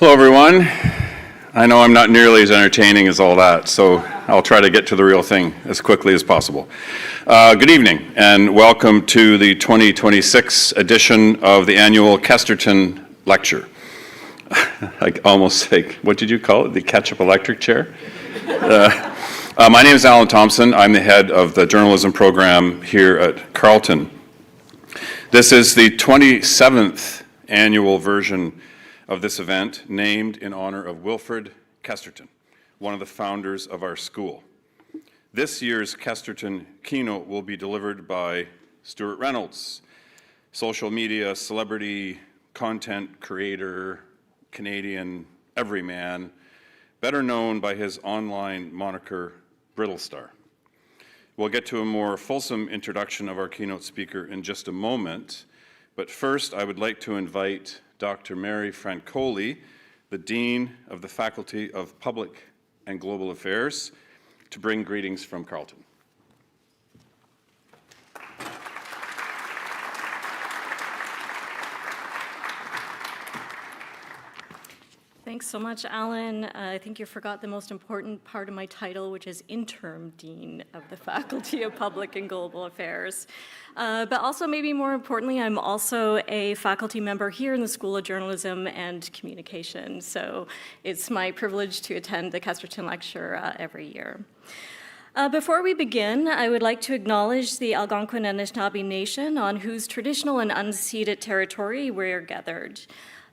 Hello, everyone. I know I'm not nearly as entertaining as all that, so I'll try to get to the real thing as quickly as possible. Good evening, and welcome to the 2026 edition of the annual Kesterton Lecture. I almost like, what did you call it? The ketchup electric chair? My name is Alan Thompson. I'm the head of the journalism program here at Carleton. This is the 27th annual version of this event, named in honor of Wilfred Kesterton, one of the founders of our school. This year's Kesterton keynote will be delivered by Stuart Reynolds, social media celebrity, content creator, Canadian everyman, better known by his online moniker, Brittlestar. We'll get to a more fulsome introduction of our keynote speaker in just a moment, but first I would like to invite Dr. Mary Francoli, the Dean of the Faculty of Public and Global Affairs, to bring greetings from Carleton. Thanks so much, Alan. I think you forgot the most important part of my title, which is Interim Dean of the Faculty of Public and Global Affairs. But also, maybe more importantly, I'm also a faculty member here in the School of Journalism and Communication. So it's my privilege to attend the Kesterton Lecture every year. Before we begin, I would like to acknowledge the Algonquin and Anishinaabe Nation on whose traditional and unceded territory we are gathered.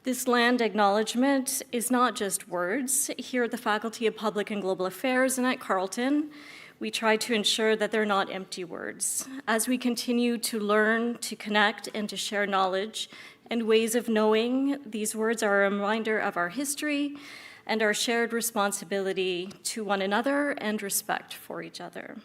This land acknowledgement is not just words. Here at the Faculty of Public and Global Affairs and at Carleton, we try to ensure that they're not empty words. As we continue to learn, to connect, and to share knowledge and ways of knowing, these words are a reminder of our history and our shared responsibility to one another and respect for each other.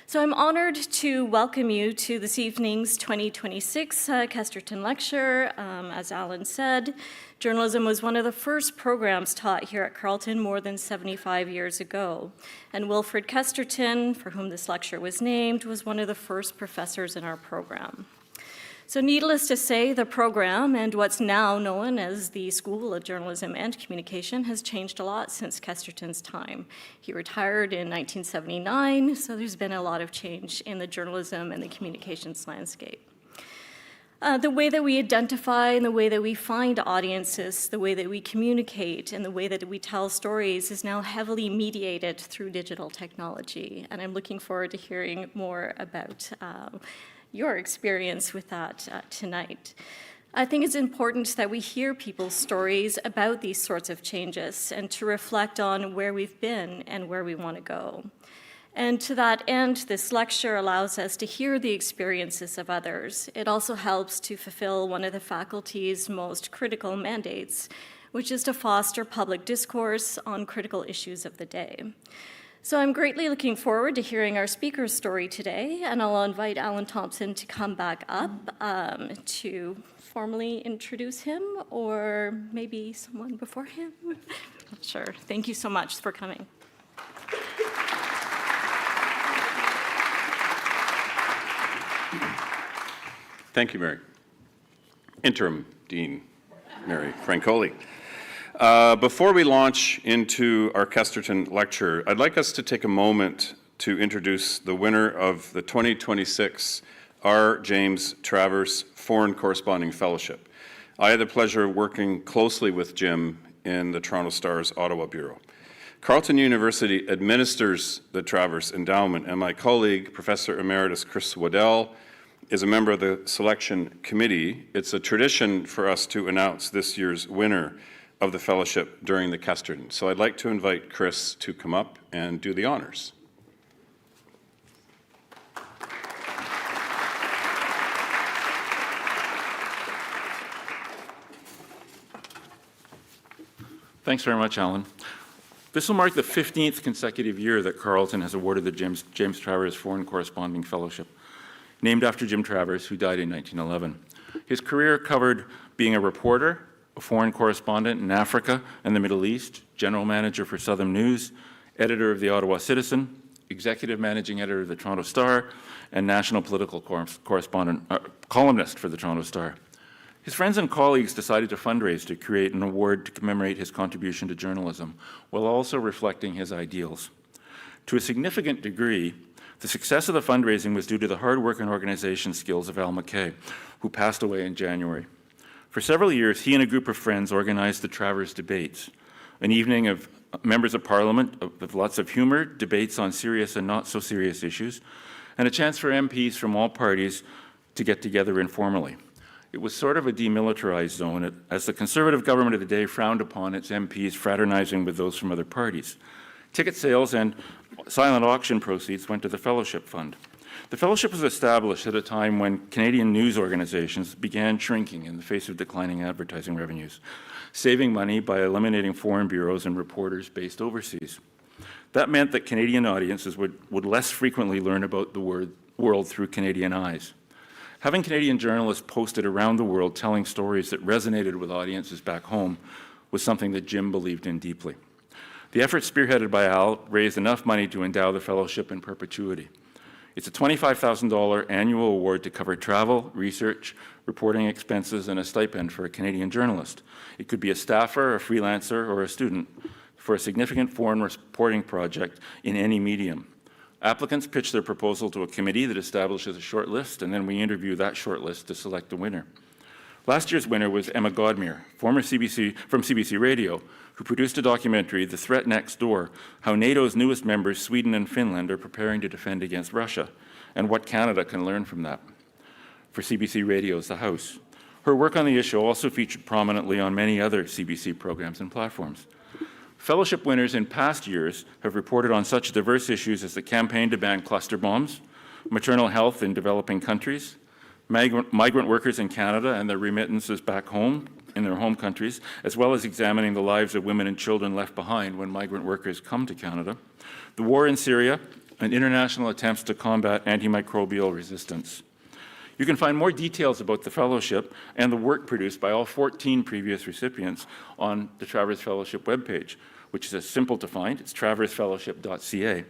So I'm honored to welcome you to this evening's 2026 Kesterton Lecture. As Alan said, journalism was one of the first programs taught here at Carleton more than 75 years ago. And Wilfred Kesterton, for whom this lecture was named, was one of the first professors in our program. So needless to say, the program and what's now known as the School of Journalism and Communication has changed a lot since Kesterton's time. He retired in 1979, so there's been a lot of change in the journalism and the communications landscape. The way that we identify and the way that we find audiences, the way that we communicate and the way that we tell stories is now heavily mediated through digital technology. And I'm looking forward to hearing more about your experience with that tonight. I think it's important that we hear people's stories about these sorts of changes and to reflect on where we've been and where we want to go. And to that end, this lecture allows us to hear the experiences of others. It also helps to fulfill one of the faculty's most critical mandates, which is to foster public discourse on critical issues of the day. So I'm greatly looking forward to hearing our speaker's story today, and I'll invite Alan Thompson to come back up to formally introduce him, or maybe someone before him. Not sure. Thank you so much for coming. Thank you, Mary. Interim Dean Mary Francoli. Before we launch into our Kesterton Lecture, I'd like us to take a moment to introduce the winner of the 2026 R. James Travers Foreign Corresponding Fellowship. I had the pleasure of working closely with Jim in the Toronto Star's Ottawa Bureau. Carleton University administers the Travers Endowment, and my colleague, Professor Emeritus Chris Waddell, is a member of the selection committee. It's a tradition for us to announce this year's winner of the fellowship during the Kesterton. So I'd like to invite Chris to come up and do the honors. Thanks very much, Alan. This will mark the 15th consecutive year that Carleton has awarded the James Travers Foreign Corresponding Fellowship, named after Jim Travers, who died in 1911. His career covered being a reporter, a foreign correspondent in Africa and the Middle East, general manager for Southern News, editor of the Ottawa Citizen, executive managing editor of the Toronto Star, and national political columnist for the Toronto Star. His friends and colleagues decided to fundraise to create an award to commemorate his contribution to journalism, while also reflecting his ideals. To a significant degree, the success of the fundraising was due to the hard work and organization skills of Al McKay, who passed away in January. For several years, he and a group of friends organized the Travers Debates, an evening of members of Parliament with lots of humor, debates on serious and not so serious issues, and a chance for MPs from all parties to get together informally. It was sort of a demilitarized zone, as the Conservative government of the day frowned upon its MPs fraternizing with those from other parties. Ticket sales and silent auction proceeds went to the Fellowship Fund. The Fellowship was established at a time when Canadian news organizations began shrinking in the face of declining advertising revenues, saving money by eliminating foreign bureaus and reporters based overseas. That meant that Canadian audiences would less frequently learn about the world through Canadian eyes. Having Canadian journalists posted around the world telling stories that resonated with audiences back home was something that Jim believed in deeply. The effort spearheaded by Al raised enough money to endow the Fellowship in perpetuity. It's a $25,000 annual award to cover travel, research, reporting expenses, and a stipend for a Canadian journalist. It could be a staffer, a freelancer, or a student for a significant foreign reporting project in any medium. Applicants pitch their proposal to a committee that establishes a short list, and then we interview that short list to select a winner. Last year's winner was Emma Godmere, from CBC Radio, who produced a documentary, The Threat Next Door, how NATO's newest members, Sweden and Finland, are preparing to defend against Russia, and what Canada can learn from that. For CBC Radio's The House. Her work on the issue also featured prominently on many other CBC programs and platforms. Fellowship winners in past years have reported on such diverse issues as the campaign to ban cluster bombs, maternal health in developing countries, migrant workers in Canada and their remittances back home in their home countries, as well as examining the lives of women and children left behind when migrant workers come to Canada, the war in Syria, and international attempts to combat antimicrobial resistance. You can find more details about the Fellowship and the work produced by all 14 previous recipients on the Travers Fellowship webpage, which is simple to find. It's traversfellowship.ca.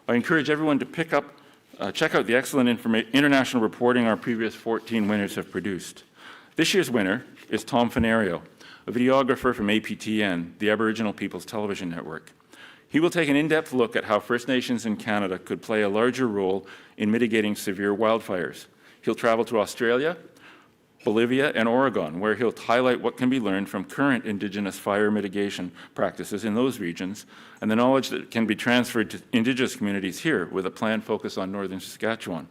I encourage everyone to check out the excellent international reporting our previous 14 winners have produced. This year's winner is Tom Fenario, a videographer from APTN, the Aboriginal People's Television Network. He will take an in-depth look at how First Nations in Canada could play a larger role in mitigating severe wildfires. He'll travel to Australia, Bolivia, and Oregon, where he'll highlight what can be learned from current Indigenous fire mitigation practices in those regions, and the knowledge that can be transferred to Indigenous communities here with a planned focus on northern Saskatchewan.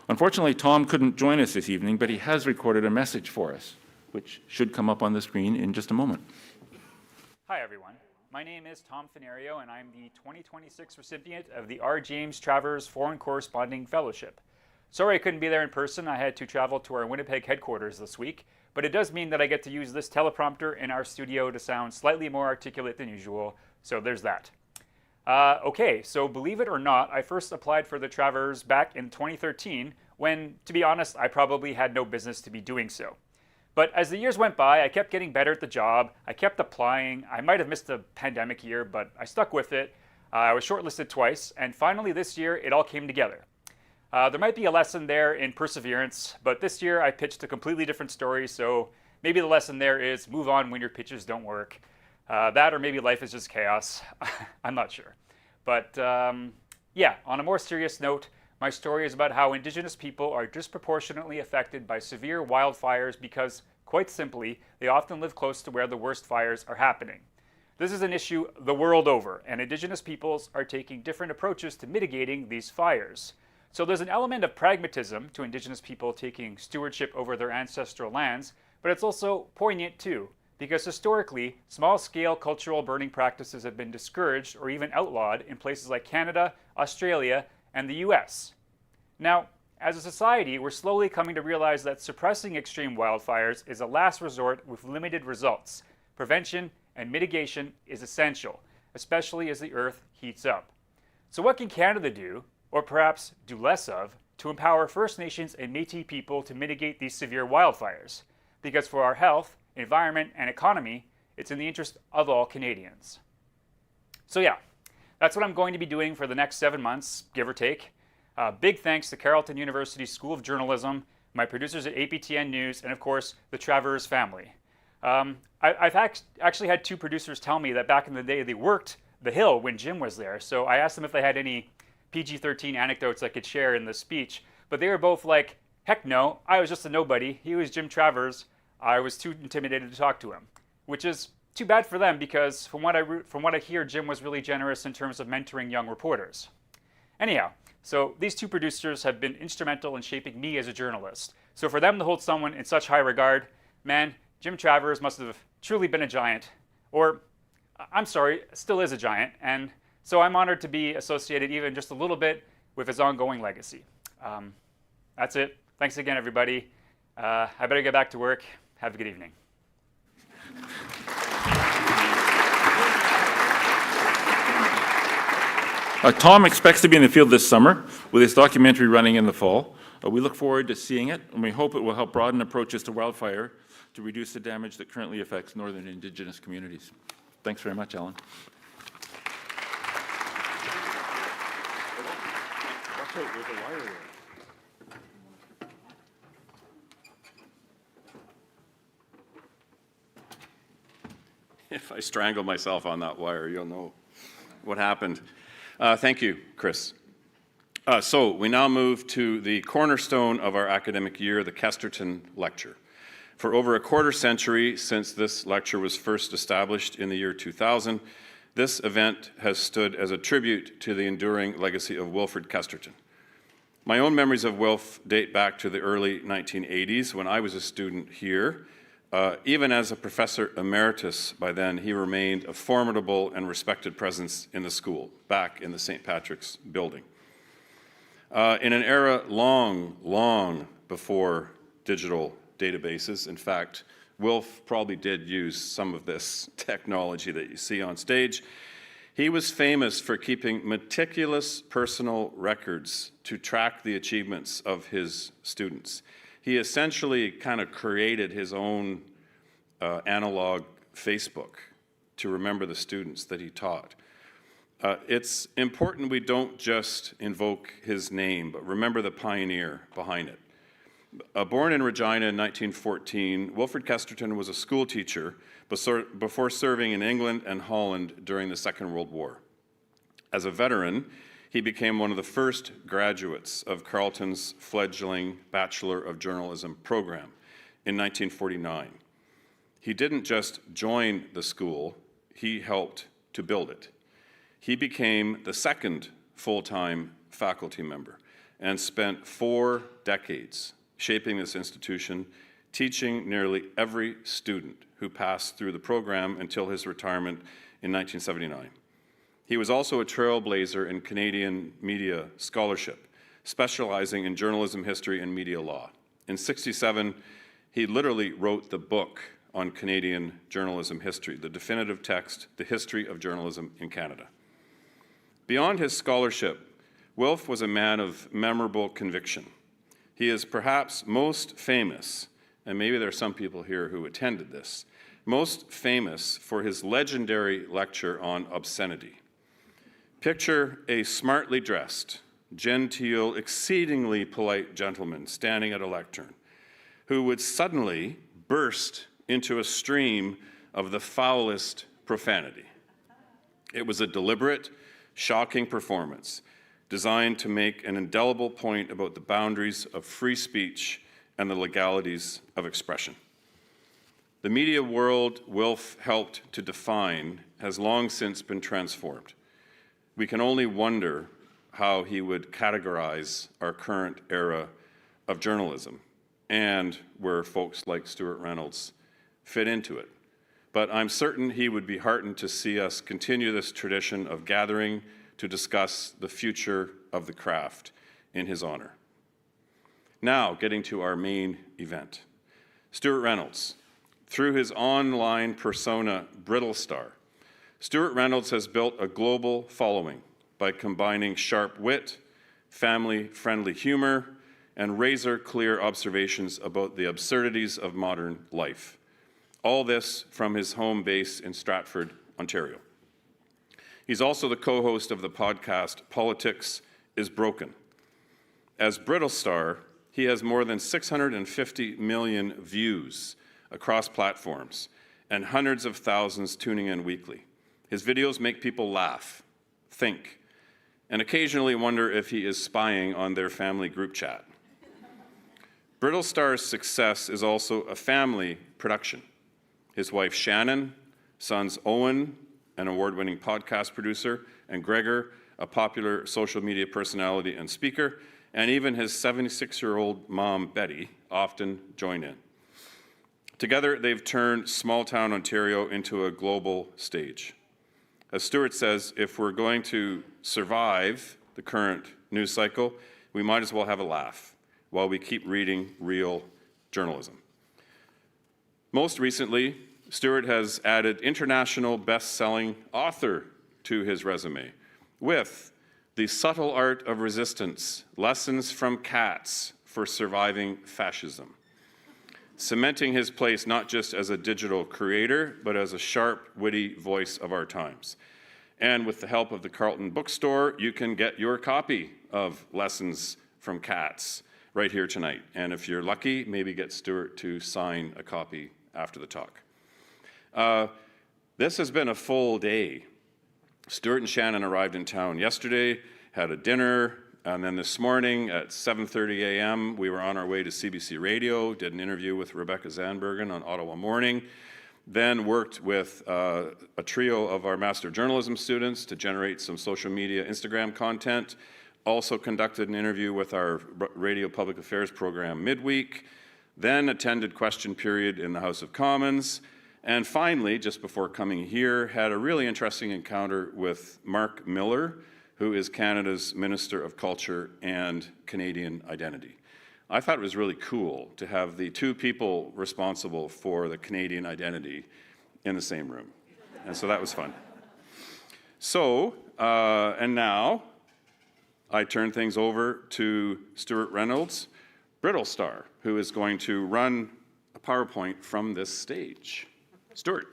Unfortunately, Tom couldn't join us this evening, but he has recorded a message for us, which should come up on the screen in just a moment. Hi, everyone. My name is Tom Fenario, and I'm the 2026 recipient of the R. James Travers Foreign Corresponding Fellowship. Sorry I couldn't be there in person. I had to travel to our Winnipeg headquarters this week, but it does mean that I get to use this teleprompter in our studio to sound slightly more articulate than usual, so there's that. Okay, so believe it or not, I first applied for the Travers back in 2013 when, to be honest, I probably had no business to be doing so. But as the years went by, I kept getting better at the job. I kept applying. I might have missed a pandemic year, but I stuck with it. I was shortlisted twice, and finally this year, it all came together. There might be a lesson there in perseverance, but this year I pitched a completely different story, so maybe the lesson there is move on when your pitches don't work. That or maybe life is just chaos. I'm not sure. But yeah, on a more serious note, my story is about how Indigenous people are disproportionately affected by severe wildfires because, quite simply, they often live close to where the worst fires are happening. This is an issue the world over, and Indigenous peoples are taking different approaches to mitigating these fires. So there's an element of pragmatism to Indigenous people taking stewardship over their ancestral lands, but it's also poignant too, because historically, small-scale cultural burning practices have been discouraged or even outlawed in places like Canada, Australia, and the US. Now, as a society, we're slowly coming to realize that suppressing extreme wildfires is a last resort with limited results. Prevention and mitigation is essential, especially as the Earth heats up. So what can Canada do, or perhaps do less of, to empower First Nations and Métis people to mitigate these severe wildfires? Because for our health, environment, and economy, it's in the interest of all Canadians. So yeah, that's what I'm going to be doing for the next 7 months, give or take. Big thanks to Carleton University School of Journalism, my producers at APTN News, and of course, the Travers family. I've actually had two producers tell me that back in the day they worked the Hill when Jim was there. So I asked them if they had any PG-13 anecdotes I could share in the speech, but they were both like, heck no, I was just a nobody. He was Jim Travers. I was too intimidated to talk to him, which is too bad for them because from what I hear, Jim was really generous in terms of mentoring young reporters. Anyhow, so these two producers have been instrumental in shaping me as a journalist. So for them to hold someone in such high regard, man, Jim Travers must have truly been a giant, or I'm sorry, still is a giant, and so I'm honored to be associated even just a little bit with his ongoing legacy. That's it. Thanks again, everybody. I better get back to work. Have a good evening. Tom expects to be in the field this summer with his documentary running in the fall. We look forward to seeing it, and we hope it will help broaden approaches to wildfire to reduce the damage that currently affects northern Indigenous communities. Thanks very much, Alan. Watch out, there's a wire there. If I strangle myself on that wire, you'll know what happened. Thank you, Chris. So we now move to the cornerstone of our academic year, the Kesterton Lecture. For over a quarter century since this lecture was first established in the year 2000, this event has stood as a tribute to the enduring legacy of Wilfred Kesterton. My own memories of Wilf date back to the early 1980s when I was a student here. Even as a professor emeritus by then, he remained a formidable and respected presence in the school, back in the St. Patrick's building. In an era long, long before digital databases, in fact, Wilf probably did use some of this technology that you see on stage. He was famous for keeping meticulous personal records to track the achievements of his students. He essentially kind of created his own analog Facebook to remember the students that he taught. It's important we don't just invoke his name, but remember the pioneer behind it. Born in Regina in 1914, Wilfred Kesterton was a school teacher before serving in England and Holland during the Second World War. As a veteran, he became one of the first graduates of Carleton's fledgling Bachelor of Journalism program in 1949. He didn't just join the school, he helped to build it. He became the second full-time faculty member and spent 4 decades shaping this institution, teaching nearly every student who passed through the program until his retirement in 1979. He was also a trailblazer in Canadian media scholarship, specializing in journalism history and media law. In '67, he literally wrote the book on Canadian journalism history, the definitive text, The History of Journalism in Canada. Beyond his scholarship, Wilf was a man of memorable conviction. He is perhaps most famous, and maybe there are some people here who attended this, most famous for his legendary lecture on obscenity. Picture a smartly dressed, genteel, exceedingly polite gentleman standing at a lectern who would suddenly burst into a stream of the foulest profanity. It was a deliberate, shocking performance designed to make an indelible point about the boundaries of free speech and the legalities of expression. The media world Wilf helped to define has long since been transformed. We can only wonder how he would categorize our current era of journalism and where folks like Stuart Reynolds fit into it. But I'm certain he would be heartened to see us continue this tradition of gathering to discuss the future of the craft in his honor. Now, getting to our main event. Stuart Reynolds. Through his online persona, Brittlestar, Stuart Reynolds has built a global following by combining sharp wit, family-friendly humor, and razor-clear observations about the absurdities of modern life. All this from his home base in Stratford, Ontario. He's also the co-host of the podcast Politics is Broken. As Brittlestar, He has more than 650 million views across platforms and hundreds of thousands tuning in weekly. His videos make people laugh, think, and occasionally wonder if he is spying on their family group chat. Brittle Star's success is also a family production. His wife Shannon, sons Owen, an award-winning podcast producer, and Gregor, a popular social media personality and speaker, and even his 76-year-old mom, Betty, often join in. Together, they've turned small-town Ontario into a global stage. As Stuart says, if we're going to survive the current news cycle, we might as well have a laugh while we keep reading real journalism. Most recently, Stuart has added international best-selling author to his resume with The Subtle Art of Resistance, Lessons from Cats for Surviving Fascism, cementing his place not just as a digital creator, but as a sharp, witty voice of our times. And with the help of the Carleton Bookstore, you can get your copy of Lessons from Cats right here tonight. And if you're lucky, maybe get Stuart to sign a copy after the talk. This has been a full day. Stuart and Shannon arrived in town yesterday, had a dinner, and then this morning at 7:30 a.m., we were on our way to CBC Radio, did an interview with Rebecca Zandbergen on Ottawa Morning, then worked with a trio of our Master of Journalism students to generate some social media Instagram content, also conducted an interview with our Radio Public Affairs program midweek, then attended question period in the House of Commons, and finally, just before coming here, had a really interesting encounter with Mark Miller, who is Canada's Minister of Culture and Canadian Identity. I thought it was really cool to have the two people responsible for the Canadian identity in the same room. And so that was fun. So, and now I turn things over to Stuart Reynolds, Brittle Star, who is going to run a PowerPoint from this stage. Stuart.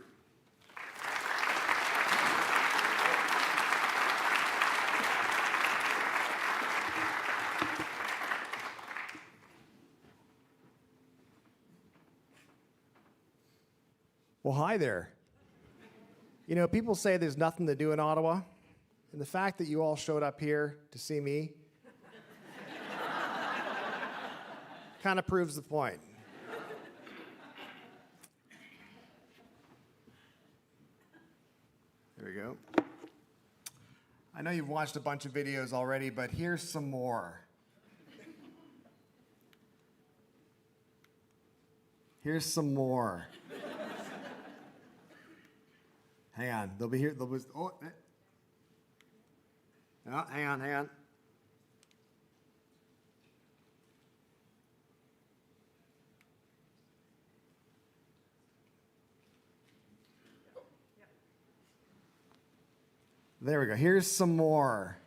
Well, hi there. You know, people say there's nothing to do in Ottawa, and the fact that you all showed up here to see me kind of proves the point. There we go. I know you've watched a bunch of videos already, but here's some more. Here's some more. Hang on, they'll be here. Oh, hang on. There we go. Here's some more.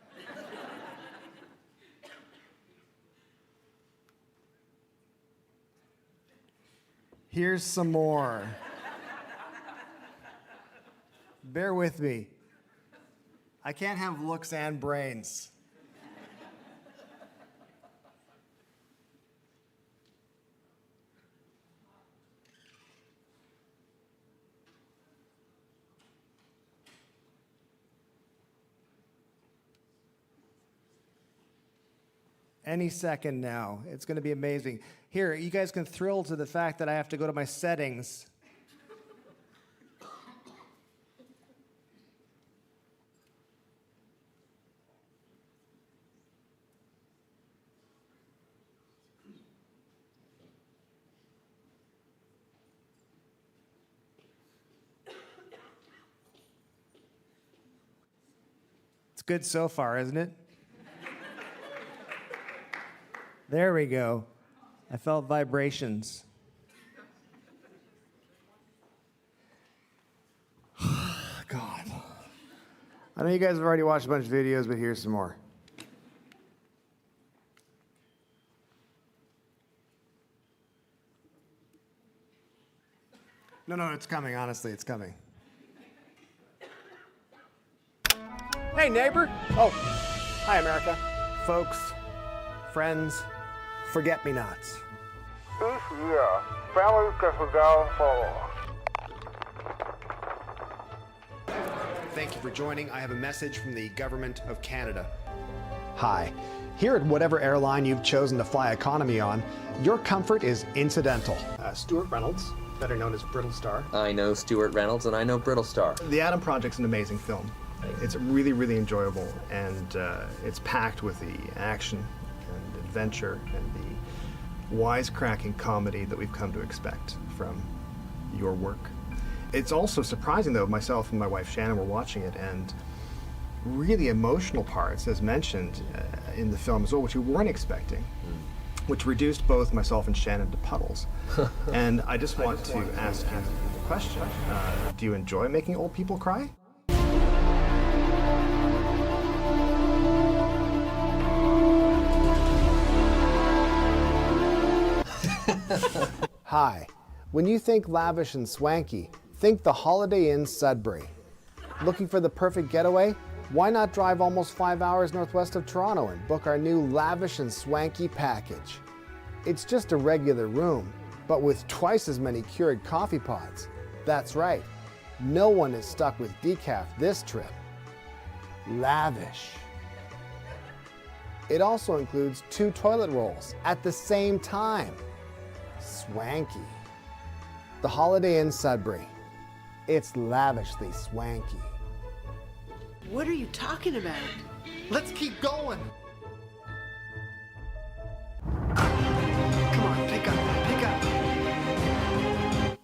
Here's some more. Bear with me. I can't have looks and brains. Any second now. It's going to be amazing. Here, you guys can thrill to the fact that I have to go to my settings. It's good so far, isn't it? There we go. I felt vibrations. God. I know you guys have already watched a bunch of videos, but here's some more. No, it's coming, honestly, it's coming. Hey, neighbor. Oh, hi, America. Folks, friends, forget-me-nots. Each year, families get together for Thank you for joining. I have a message from the Government of Canada. Hi. Here at whatever airline you've chosen to fly economy on, your comfort is incidental. Stuart Reynolds, better known as Brittlestar. I know Stuart Reynolds and I know Brittlestar. The Atom Project's an amazing film. It's really, really enjoyable, and it's packed with the action and adventure and the wisecracking comedy that we've come to expect from your work. It's also surprising, though, myself and my wife Shannon were watching it, and really emotional parts, as mentioned in the film as well, which we weren't expecting, which reduced both myself and Shannon to puddles. And I just want to ask you the question, do you enjoy making old people cry? Hi. When you think lavish and swanky, think the Holiday Inn Sudbury. Looking for the perfect getaway? Why not drive almost 5 hours northwest of Toronto and book our new lavish and swanky package? It's just a regular room, but with twice as many Keurig coffee pods. That's right. No one is stuck with decaf this trip. Lavish. It also includes 2 toilet rolls at the same time. Swanky. The Holiday Inn Sudbury. It's lavishly swanky. What are you talking about? Let's keep going. Come on, pick up.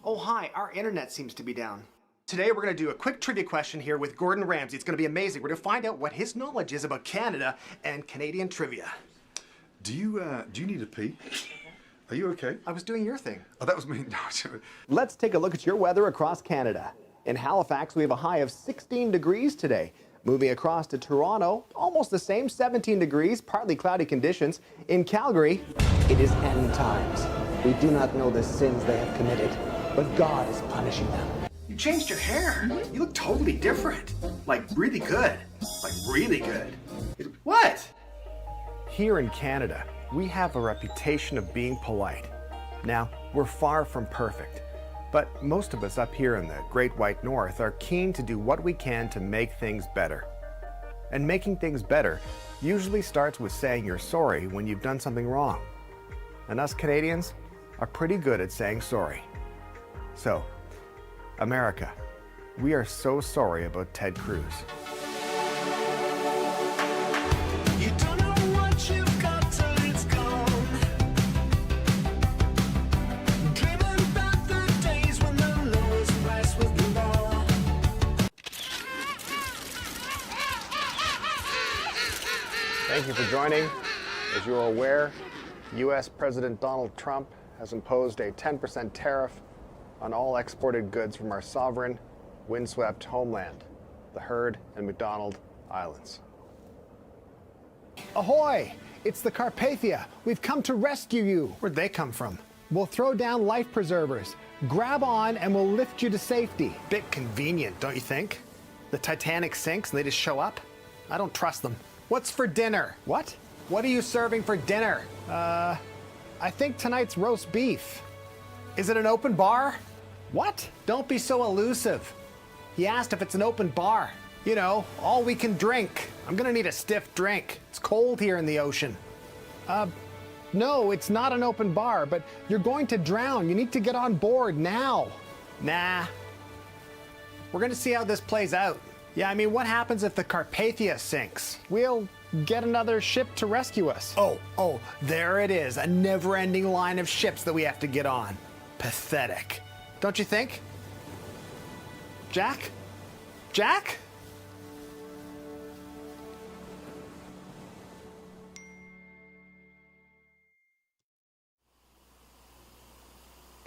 Oh, hi, our internet seems to be down. Today we're going to do a quick trivia question here with Gordon Ramsay. It's going to be amazing. We're going to find out what his knowledge is about Canada and Canadian trivia. Do you need a pee? Are you okay? I was doing your thing. Oh, that was me. No, Let's take a look at your weather across Canada. In Halifax, we have a high of 16 degrees today. Moving across to Toronto, almost the same, 17 degrees, partly cloudy conditions. In Calgary, it is end times. We do not know the sins they have committed, but God is punishing them. You changed your hair. You look totally different. Like really good. Like really good. What? Here in Canada, we have a reputation of being polite. Now, we're far from perfect, but most of us up here in the Great White North are keen to do what we can to make things better. And making things better usually starts with saying you're sorry when you've done something wrong. And us Canadians are pretty good at saying sorry. So, America, we are so sorry about Ted Cruz. You don't know what you've got till it's gone. Dreaming about the days when the lowest price was the law. Thank you for joining. As you are aware, U.S. President Donald Trump has imposed a 10% tariff on all exported goods from our sovereign, windswept homeland, the Heard and McDonald Islands. Ahoy! It's the Carpathia. We've come to rescue you. Where'd they come from? We'll throw down life preservers. Grab on and we'll lift you to safety. Bit convenient, don't you think? The Titanic sinks and they just show up? I don't trust them. What's for dinner? What? What are you serving for dinner? I think tonight's roast beef. Is it an open bar? What? Don't be so elusive. He asked if it's an open bar. You know, all we can drink. I'm gonna need a stiff drink. It's cold here in the ocean. No, it's not an open bar, but you're going to drown. You need to get on board now. Nah. We're gonna see how this plays out. Yeah, I mean, what happens if the Carpathia sinks? We'll get another ship to rescue us. Oh, there it is. A never-ending line of ships that we have to get on. Pathetic. Don't you think? Jack? Jack?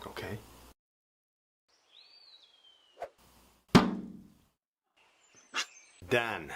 Okay. Done.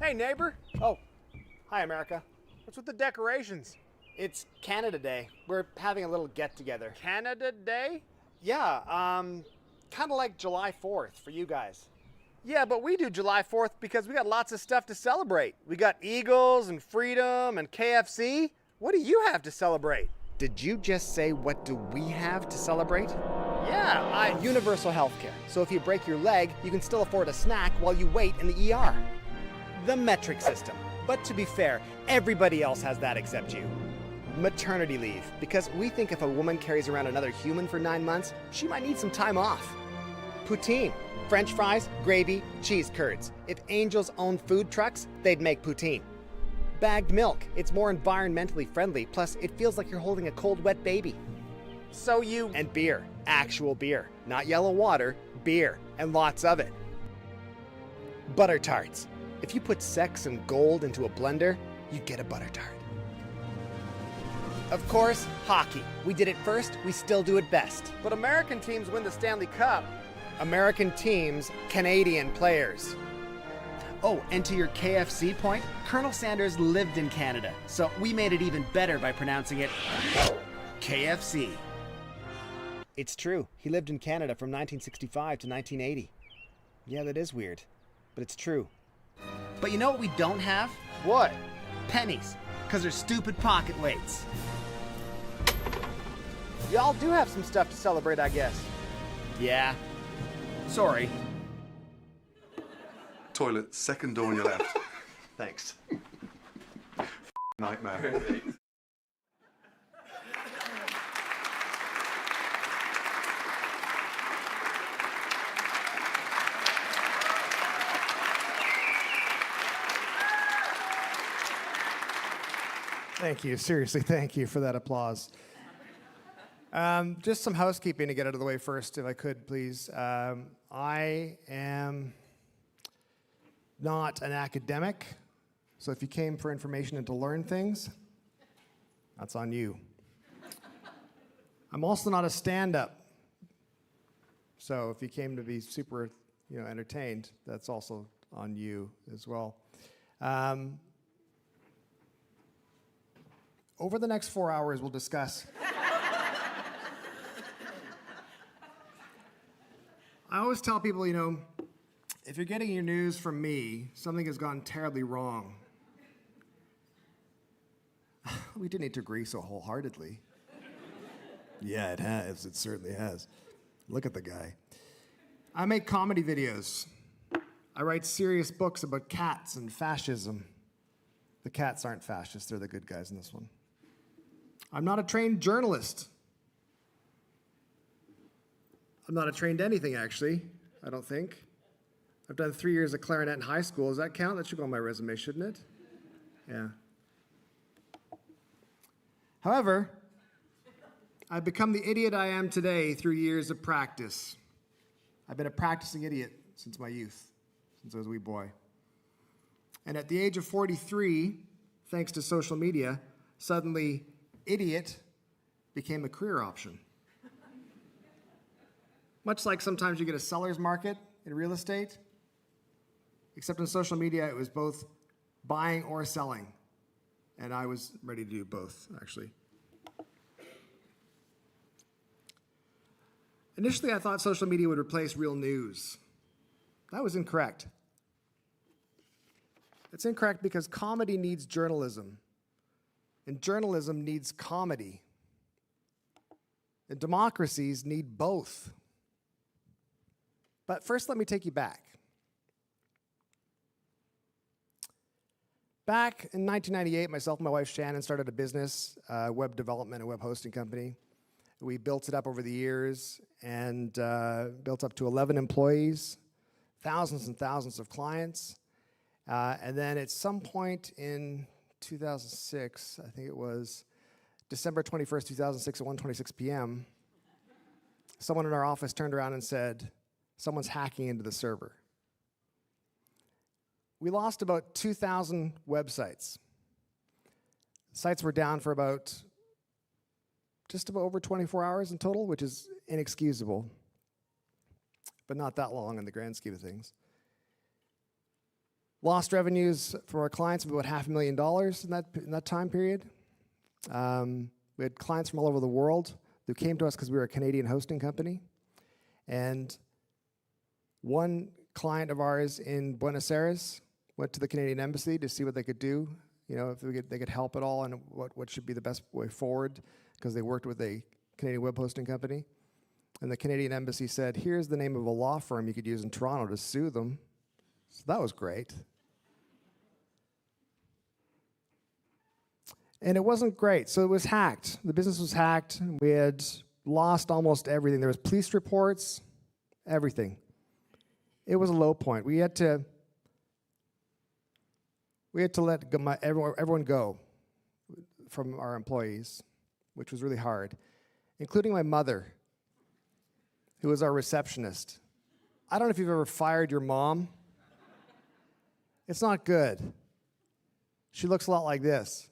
Hey, neighbor. Oh, hi, America. What's with the decorations? It's Canada Day. We're having a little get-together. Canada Day? Yeah, kind of like July 4th for you guys. Yeah, but we do July 4th because we got lots of stuff to celebrate. We got Eagles and freedom and KFC. What do you have to celebrate? Did you just say what do we have to celebrate? Yeah, universal healthcare. So if you break your leg, you can still afford a snack while you wait in the ER. The metric system. But to be fair, everybody else has that except you. Maternity leave, because we think if a woman carries around another human for 9 months, she might need some time off. Poutine. French fries, gravy, cheese curds. If angels owned food trucks, they'd make poutine. Bagged milk. It's more environmentally friendly, plus it feels like you're holding a cold, wet baby. So you... And beer. Actual beer. Not yellow water, beer. And lots of it. Butter tarts. If you put sex and gold into a blender, you get a butter tart. Of course, hockey. We did it first, we still do it best. But American teams win the Stanley Cup. American teams, Canadian players. Oh, and to your KFC point, Colonel Sanders lived in Canada, so we made it even better by pronouncing it KFC. It's true. He lived in Canada from 1965 to 1980. Yeah, that is weird, but it's true. But you know what we don't have? What? Pennies, because they're stupid pocket weights. Y'all do have some stuff to celebrate, I guess. Yeah. Sorry. Toilet, second door on your left. Thanks. Nightmare. Thank you. Seriously, thank you for that applause. Just some housekeeping to get out of the way first, if I could, please. I am not an academic, so if you came for information and to learn things, that's on you. I'm also not a stand-up, so if you came to be super, entertained, that's also on you as well. Over the next 4 hours, we'll discuss. I always tell people, if you're getting your news from me, something has gone terribly wrong. We didn't need to agree so wholeheartedly. Yeah, it has. It certainly has. Look at the guy. I make comedy videos. I write serious books about cats and fascism. The cats aren't fascists. They're the good guys in this one. I'm not a trained journalist. I'm not a trained anything, actually, I don't think. I've done 3 years of clarinet in high school. Does that count? That should go on my resume, shouldn't it? Yeah. However, I've become the idiot I am today through years of practice. I've been a practicing idiot since my youth, since I was a wee boy. And at the age of 43, thanks to social media, suddenly idiot became a career option. Much like sometimes you get a seller's market in real estate, except in social media, it was both buying or selling. And I was ready to do both, actually. Initially, I thought social media would replace real news. That was incorrect. It's incorrect because comedy needs journalism, and journalism needs comedy. And democracies need both. But first, let me take you back. Back in 1998, myself and my wife Shannon started a business, web development and web hosting company. We built it up over the years and built up to 11 employees, thousands and thousands of clients. And then at some point in 2006, I think it was December 21st, 2006 at 1:26 p.m., someone in our office turned around and said, someone's hacking into the server. We lost about 2,000 websites. Sites were down for just about over 24 hours in total, which is inexcusable, but not that long in the grand scheme of things. Lost revenues from our clients of about $500,000 in that time period. We had clients from all over the world who came to us because we were a Canadian hosting company. And one client of ours in Buenos Aires went to the Canadian embassy to see what they could do, if they could help at all and what should be the best way forward, because they worked with a Canadian web hosting company. And the Canadian embassy said, here's the name of a law firm you could use in Toronto to sue them. So that was great. And it wasn't great, so it was hacked. The business was hacked. We had lost almost everything. There was police reports, everything. It was a low point. We had to let everyone go from our employees, which was really hard, including my mother, who was our receptionist. I don't know if you've ever fired your mom. It's not good. She looks a lot like this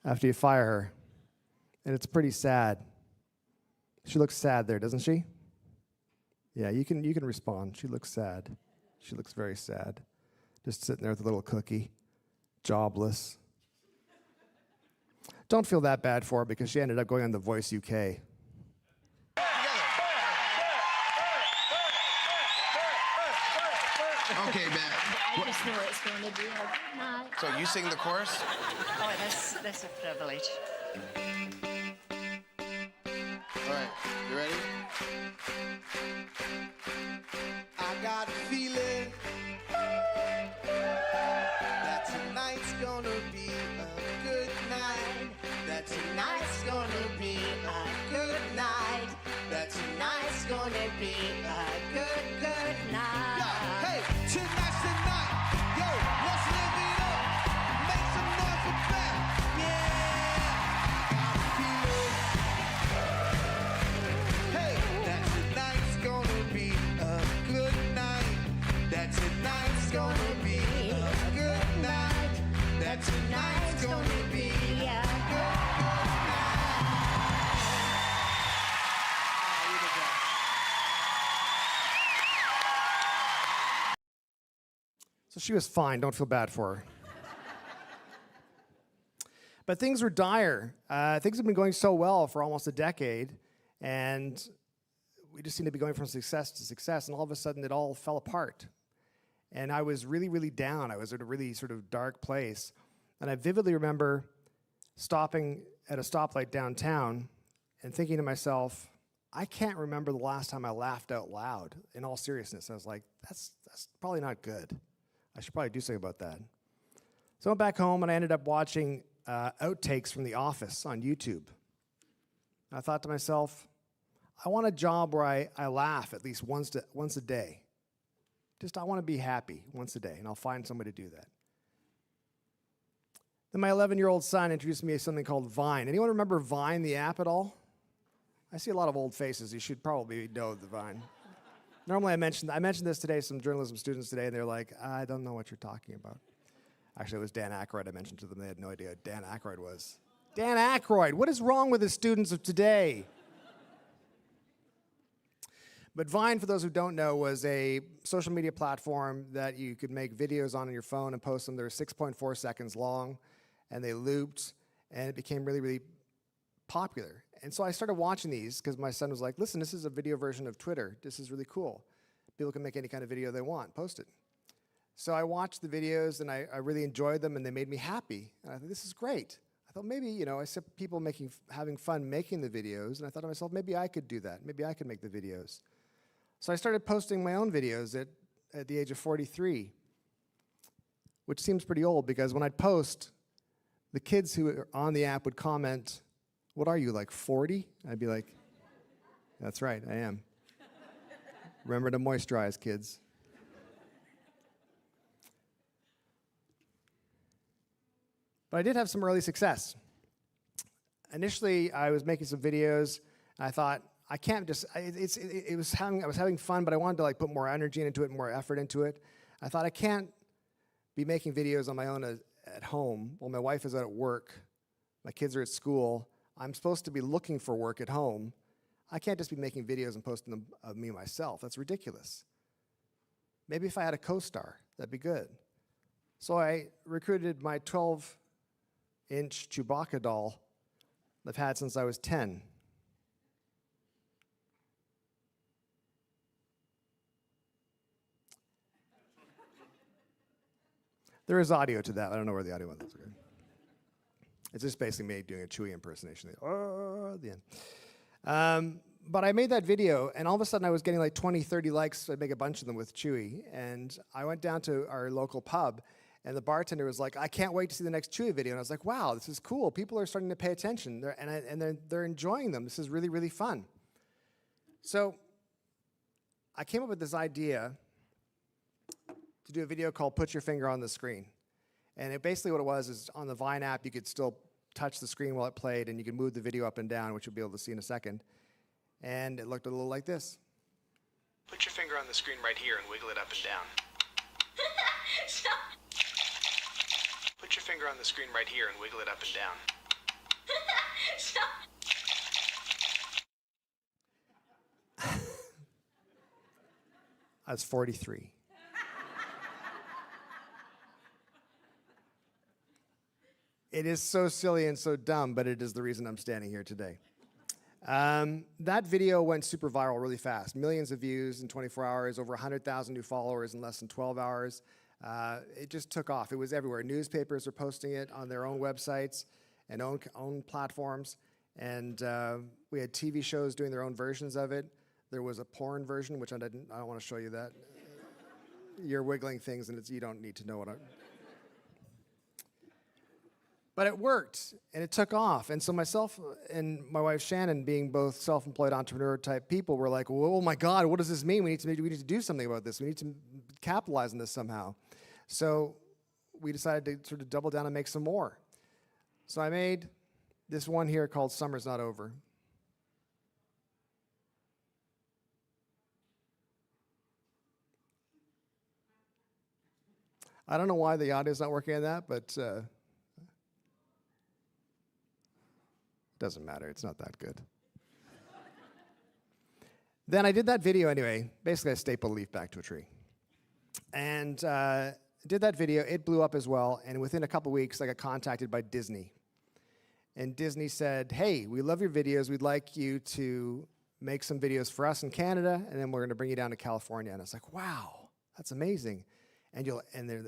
after you fire her, and it's pretty sad. She looks sad there, doesn't she? Yeah, you can respond. She looks sad. She looks very sad. Just sitting there with a little cookie, jobless. Don't feel that bad for her because she ended up going on The Voice UK. Okay, man. I just know it's going to be a good night. So you sing the chorus? Oh, that's a privilege. All right, you ready? I got a feeling that tonight's gonna be a good night. That tonight's gonna be a good night. That tonight's gonna be a good night. Hey, tonight's the night. Yo, let's live it up. Make some noise for back. Yeah. I got a feeling. Hey, that tonight's gonna be a good night. That tonight's gonna be a good night. That tonight's gonna be a good So she was fine. Don't feel bad for her. But things were dire. Things have been going so well for almost a decade, and we just seemed to be going from success to success, and all of a sudden it all fell apart. And I was really, really down. I was at a really sort of dark place. And I vividly remember stopping at a stoplight downtown and thinking to myself, I can't remember the last time I laughed out loud, in all seriousness. I was like, that's probably not good. I should probably do something about that. So I went back home and I ended up watching outtakes from The Office on YouTube. I thought to myself, I want a job where I laugh at least once a day. I want to be happy once a day, and I'll find somebody to do that. Then my 11-year-old son introduced me to something called Vine. Anyone remember Vine, the app, at all? I see a lot of old faces. You should probably know the Vine. Normally I mentioned this today to some journalism students today, and they're like, I don't know what you're talking about. Actually, it was Dan Aykroyd I mentioned to them. They had no idea who Dan Aykroyd was. Dan Aykroyd, what is wrong with the students of today? But Vine, for those who don't know, was a social media platform that you could make videos on your phone and post them. They were 6.4 seconds long, and they looped, and it became really, really popular. And so I started watching these because my son was like, listen, this is a video version of Twitter. This is really cool. People can make any kind of video they want, post it. So I watched the videos, and I really enjoyed them, and they made me happy. And I thought, this is great. I thought maybe, I saw people having fun making the videos, and I thought to myself, maybe I could do that. Maybe I could make the videos. So I started posting my own videos at the age of 43, which seems pretty old because when I'd post, the kids who were on the app would comment, what are you, like 40? I'd be like, that's right, I am. Remember to moisturize, kids. But I did have some early success. Initially, I was making some videos, and I thought, I can't just, I was having fun, but I wanted to put more energy into it, more effort into it. I thought I can't be making videos on my own at home while my wife is out at work, my kids are at school. I'm supposed to be looking for work at home. I can't just be making videos and posting them of me myself. That's ridiculous. Maybe if I had a co-star, That'd be good. So I recruited my 12-inch Chewbacca doll I've had since I was 10. There is audio to that. I don't know where the audio went. That's okay. It's just basically me doing a Chewie impersonation. At the end. But I made that video, and all of a sudden I was getting like 20, 30 likes. I'd make a bunch of them with Chewie. And I went down to our local pub, and the bartender was like, I can't wait to see the next Chewie video. And I was like, wow, this is cool. People are starting to pay attention, they're enjoying them. This is really, really fun. So I came up with this idea to do a video called Put Your Finger on the Screen. And basically what it was is on the Vine app, you could still touch the screen while it played, and you could move the video up and down, which you'll be able to see in a second. And it looked a little like this. Put your finger on the screen right here and wiggle it up and down. Put your finger on the screen right here and wiggle it up and down. I was 43. It is so silly and so dumb, but it is the reason I'm standing here today. That video went super viral really fast. Millions of views in 24 hours, over 100,000 new followers in less than 12 hours. It just took off. It was everywhere. Newspapers are posting it on their own websites and own platforms. And we had TV shows doing their own versions of it. There was a porn version, which I don't want to show you that. You're wiggling things, and you don't need to know what I'm... But it worked, and it took off. And so myself and my wife Shannon, being both self-employed entrepreneur-type people, were like, well, oh my God, what does this mean? We need to do something about this. We need to capitalize on this somehow. So we decided to sort of double down and make some more. So I made this one here called Summer's Not Over. I don't know why the audio's not working on that, but... doesn't matter, it's not that good. Then I did that video anyway. Basically, I stapled a leaf back to a tree. And did that video, it blew up as well, and within a couple weeks, I got contacted by Disney. And Disney said, hey, we love your videos, we'd like you to make some videos for us in Canada, and then we're gonna bring you down to California. And I was like, wow, that's amazing. And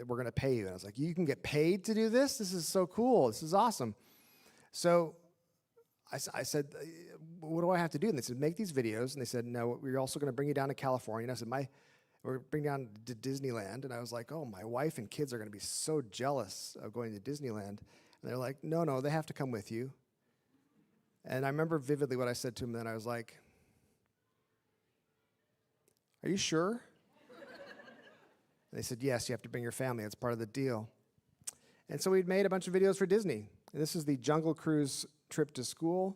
we're gonna pay you. And I was like, you can get paid to do this? This is so cool, this is awesome. So I said, what do I have to do? And they said, make these videos. And they said, no, we're also going to bring you down to California. And I said, we're bringing down to Disneyland. And I was like, oh, my wife and kids are going to be so jealous of going to Disneyland. And they're like, no, they have to come with you. And I remember vividly what I said to them then. I was like, are you sure? And they said, yes, you have to bring your family. It's part of the deal. And so we'd made a bunch of videos for Disney. And this is the Jungle Cruise trip to school.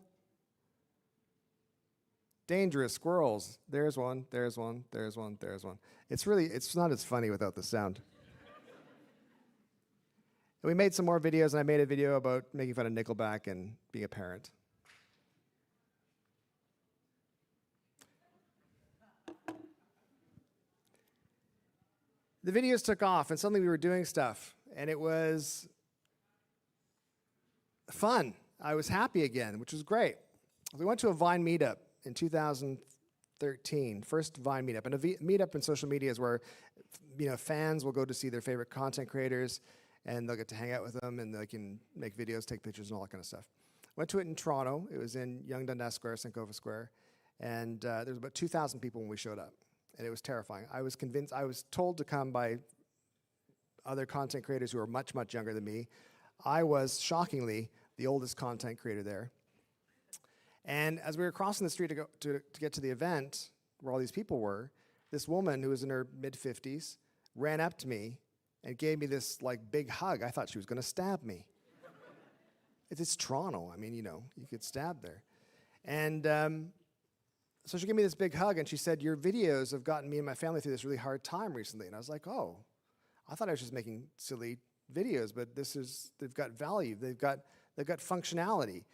Dangerous squirrels. There's one, there's one, there's one, there's one. It's not as funny without the sound. And we made some more videos, and I made a video about making fun of Nickelback and being a parent. The videos took off, and suddenly we were doing stuff, and it was fun. I was happy again, which was great. We went to a Vine meetup in 2013, first Vine meetup. And a meetup in social media is where fans will go to see their favorite content creators, and they'll get to hang out with them, and they can make videos, take pictures, and all that kind of stuff. Went to it in Toronto. It was in Yonge Dundas Square, Sankofa Square. And there was about 2,000 people when we showed up. And it was terrifying. I was told to come by other content creators who were much, much younger than me. I was, shockingly, the oldest content creator there. And as we were crossing the street to get to the event where all these people were, this woman who was in her mid-50s ran up to me and gave me this big hug. I thought she was going to stab me. It's Toronto. I mean, you could stab there. And so she gave me this big hug, and she said, your videos have gotten me and my family through this really hard time recently. And I was like, oh, I thought I was just making silly videos, but they've got value, they've got functionality.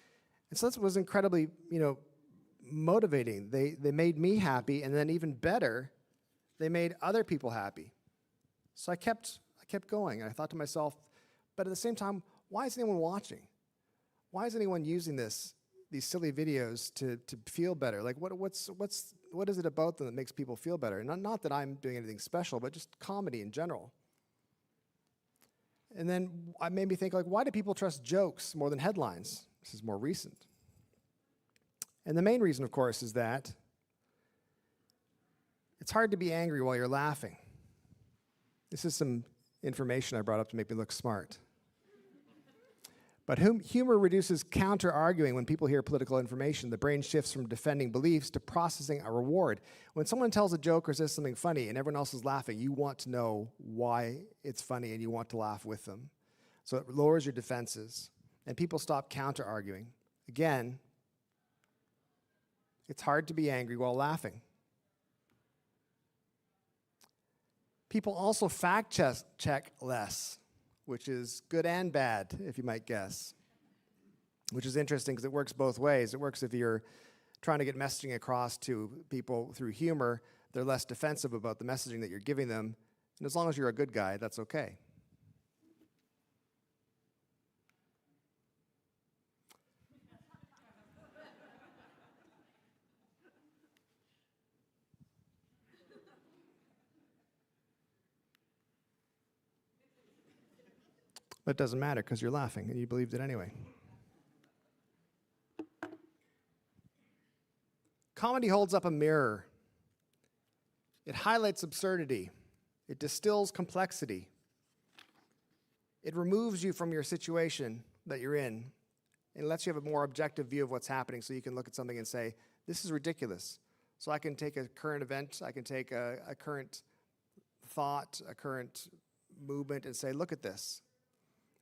And so that was incredibly, motivating. They made me happy, and then even better, they made other people happy. So I kept going, and I thought to myself, but at the same time, why is anyone watching? Why is anyone using these silly videos to feel better? Like, what is it about them that makes people feel better? And not that I'm doing anything special, but just comedy in general. And then it made me think, like, why do people trust jokes more than headlines? This is more recent. And the main reason, of course, is that it's hard to be angry while you're laughing. This is some information I brought up to make me look smart. But humor reduces counter-arguing when people hear political information. The brain shifts from defending beliefs to processing a reward. When someone tells a joke or says something funny and everyone else is laughing, you want to know why it's funny and you want to laugh with them. So it lowers your defenses, and people stop counter-arguing. Again, it's hard to be angry while laughing. People also fact-check less, which is good and bad, if you might guess, which is interesting because it works both ways. It works if you're trying to get messaging across to people through humor. They're less defensive about the messaging that you're giving them, and as long as you're a good guy, that's okay. But it doesn't matter because you're laughing and you believed it anyway. Comedy holds up a mirror. It highlights absurdity. It distills complexity. It removes you from your situation that you're in and lets you have a more objective view of what's happening, so you can look at something and say, this is ridiculous. So I can take a current event, I can take a current thought, a current movement, and say, look at this.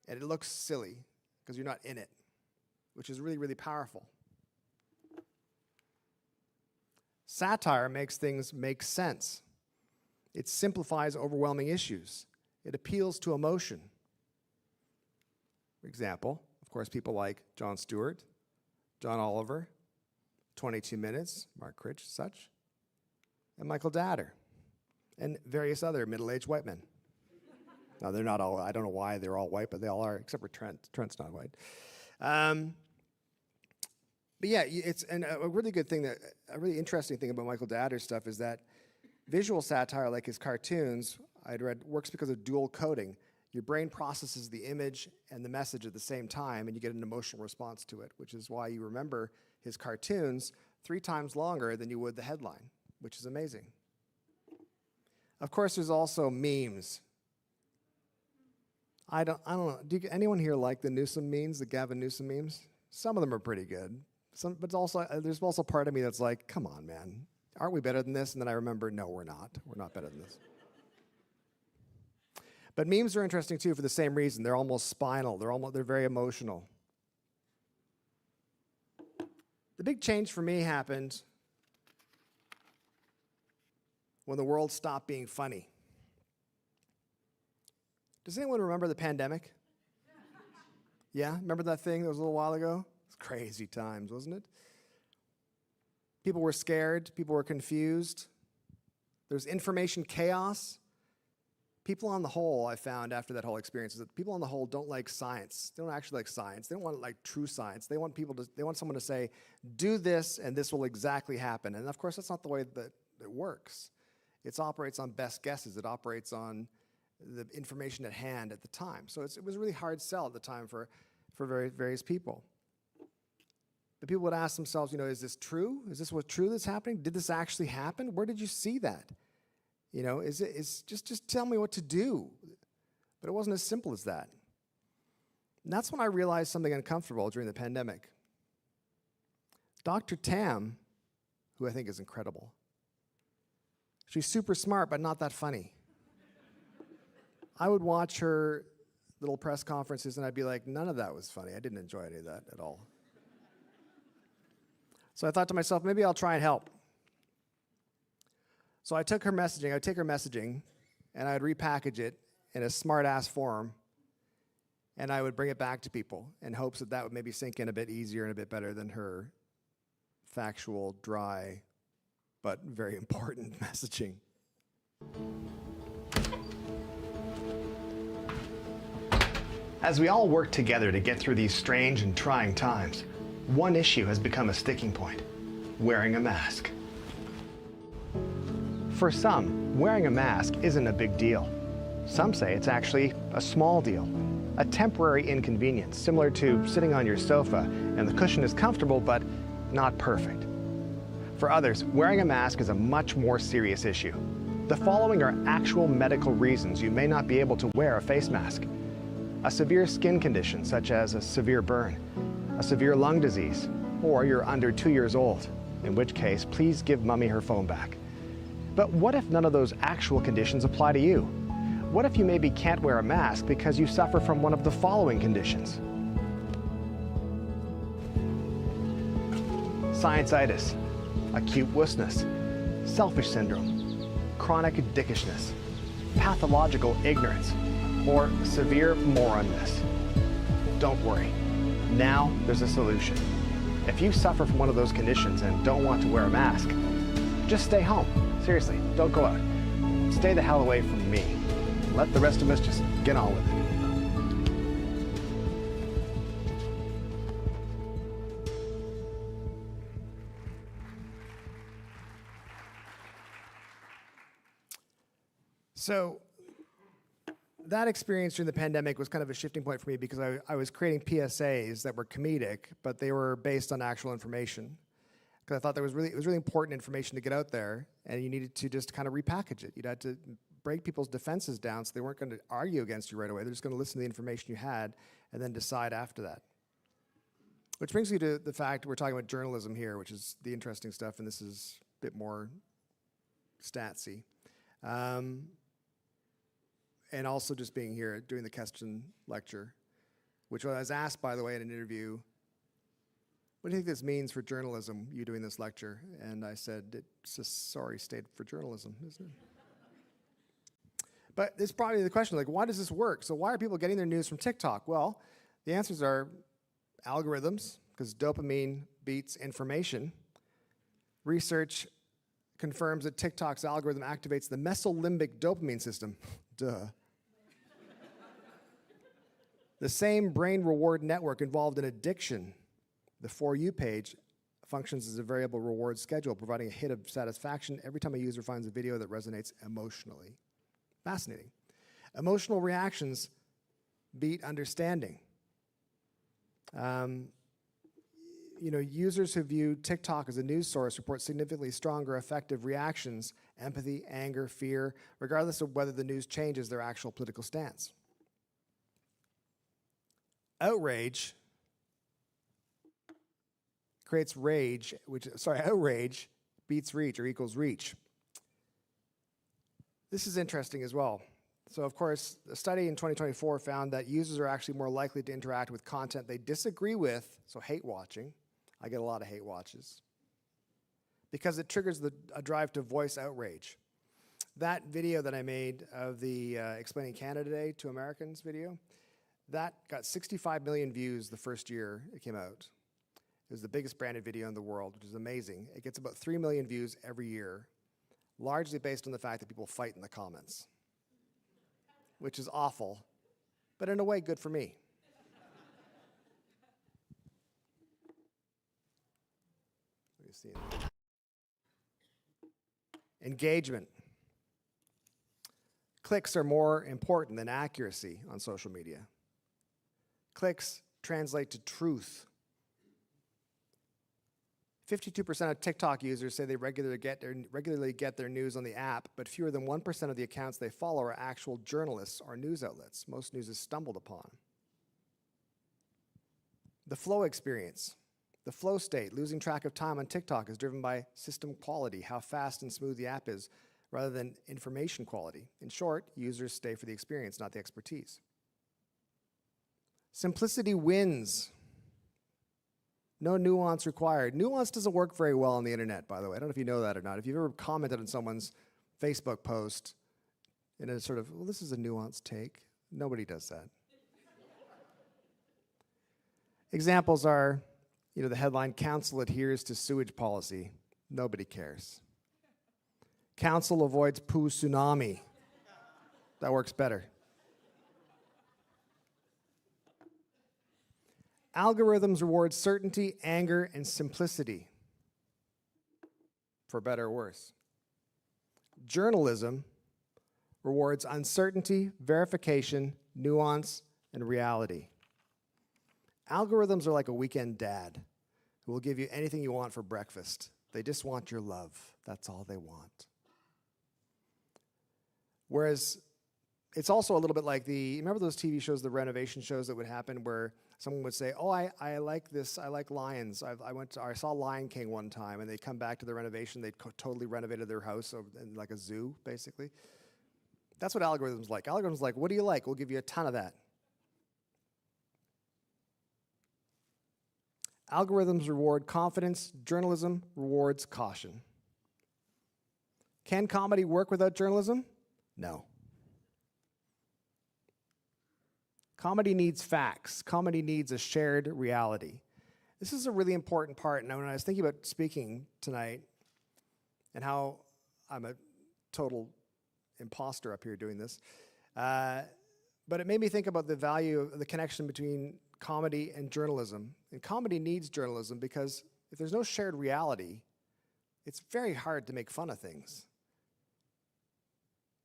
And it looks silly because you're not in it, which is really, really powerful. Satire makes things make sense. It simplifies overwhelming issues. It appeals to emotion. For example, of course, people like Jon Stewart, John Oliver, 22 Minutes, Mark Critch, such, and Michael Datter, and various other middle-aged white men. No, they're not all, I don't know why they're all white, but they all are, except for Trent. Trent's not white. But yeah, it's a really good thing, a really interesting thing about Michael Datter's stuff is that visual satire, like his cartoons, I'd read, works because of dual coding. Your brain processes the image and the message at the same time, and you get an emotional response to it, which is why you remember his cartoons 3 times longer than you would the headline, which is amazing. Of course, there's also memes. I don't know. Anyone here like the Newsom memes, the Gavin Newsom memes? Some of them are pretty good. But also, there's also part of me that's like, come on, man. Aren't we better than this? And then I remember, no, we're not. We're not better than this. But memes are interesting, too, for the same reason. They're almost spinal. They're very emotional. The big change for me happened when the world stopped being funny. Does anyone remember the pandemic? Yeah, remember that thing that was a little while ago? It's crazy times, wasn't it? People were scared, people were confused. There's information chaos. People on the whole, I found after that whole experience, is that people on the whole don't like science. They don't actually like science. They don't want like true science. They want someone to say, do this and this will exactly happen. And of course, that's not the way that it works. It operates on best guesses. It operates on the information at hand at the time. So it was a really hard sell at the time for various people. But people would ask themselves, is this true? Is this what's true that's happening? Did this actually happen? Where did you see that? Just tell me what to do. But it wasn't as simple as that. And that's when I realized something uncomfortable during the pandemic. Dr. Tam, who I think is incredible, she's super smart, but not that funny. I would watch her little press conferences and I'd be like, none of that was funny. I didn't enjoy any of that at all. So I thought to myself, maybe I'll try and help. So I took her messaging, I'd take her messaging, and I'd repackage it in a smart-ass form, and I would bring it back to people in hopes that that would maybe sink in a bit easier and a bit better than her factual, dry, but very important messaging. As we all work together to get through these strange and trying times, one issue has become a sticking point: wearing a mask. For some, wearing a mask isn't a big deal. Some say it's actually a small deal, a temporary inconvenience, similar to sitting on your sofa and the cushion is comfortable but not perfect. For others, wearing a mask is a much more serious issue. The following are actual medical reasons you may not be able to wear a face mask: a severe skin condition such as a severe burn, a severe lung disease, or you're under 2 years old, in which case please give mommy her phone back. But what if none of those actual conditions apply to you? What if you maybe can't wear a mask because you suffer from one of the following conditions? Scientitis, acute wussness, selfish syndrome, chronic dickishness, pathological ignorance, or severe moronness. Don't worry, now there's a solution. If you suffer from one of those conditions and don't want to wear a mask, just stay home. Seriously, don't go out. Stay the hell away from me. Let the rest of us just get on with it. So that experience during the pandemic was kind of a shifting point for me because I was creating PSAs that were comedic, but they were based on actual information. Because I thought it was really important information to get out there, and you needed to just kind of repackage it. You'd had to break people's defenses down so they weren't going to argue against you right away. They're just going to listen to the information you had and then decide after that. Which brings me to the fact we're talking about journalism here, which is the interesting stuff, and this is a bit more statsy. And also just being here doing the Kesterton lecture, which I was asked, by the way, in an interview, what do you think this means for journalism, you doing this lecture? And I said, it's a sorry state for journalism, isn't it? But it's probably the question, like, why does this work? So why are people getting their news from TikTok? Well, the answers are algorithms, because dopamine beats information. Research confirms that TikTok's algorithm activates the mesolimbic dopamine system. Duh. The same brain reward network involved in addiction. The For You page functions as a variable reward schedule, providing a hit of satisfaction every time a user finds a video that resonates emotionally. Fascinating. Emotional reactions beat understanding. Users who view TikTok as a news source report significantly stronger affective reactions, empathy, anger, fear, regardless of whether the news changes their actual political stance. Outrage creates rage, outrage beats reach or equals reach. This is interesting as well. So of course, a study in 2024 found that users are actually more likely to interact with content they disagree with, so hate watching. I get a lot of hate watches, because it triggers a drive to voice outrage. That video that I made of the Explaining Canada Day to Americans video, that got 65 million views the first year it came out. It was the biggest branded video in the world, which is amazing. It gets about 3 million views every year, largely based on the fact that people fight in the comments, which is awful, but in a way good for me. Let me see it. Engagement. Clicks are more important than accuracy on social media. Clicks translate to truth. 52% of TikTok users say they regularly get their news on the app, but fewer than 1% of the accounts they follow are actual journalists or news outlets. Most news is stumbled upon. The flow experience. The flow state, losing track of time on TikTok, is driven by system quality, how fast and smooth the app is, rather than information quality. In short, users stay for the experience, not the expertise. Simplicity wins. No nuance required. Nuance doesn't work very well on the internet, by the way. I don't know if you know that or not. If you've ever commented on someone's Facebook post in a sort of, well, this is a nuanced take, nobody does that. Examples are, the headline, Council adheres to sewage policy. Nobody cares. Council avoids poo tsunami. That works better. Algorithms reward certainty, anger, and simplicity, for better or worse. Journalism rewards uncertainty, verification, nuance, and reality. Algorithms are like a weekend dad who will give you anything you want for breakfast. They just want your love. That's all they want. Whereas it's also a little bit like remember those TV shows, the renovation shows that would happen where someone would say, oh, I like this, I like lions. I saw Lion King one time, and they'd come back to the renovation, they'd totally renovated their house in like a zoo, basically. That's what algorithms like. Algorithms like, what do you like? We'll give you a ton of that. Algorithms reward confidence. Journalism rewards caution. Can comedy work without journalism? No. Comedy needs facts. Comedy needs a shared reality. This is a really important part. Now, when I was thinking about speaking tonight and how I'm a total imposter up here doing this, but it made me think about the value of the connection between comedy and journalism. And comedy needs journalism because if there's no shared reality, it's very hard to make fun of things.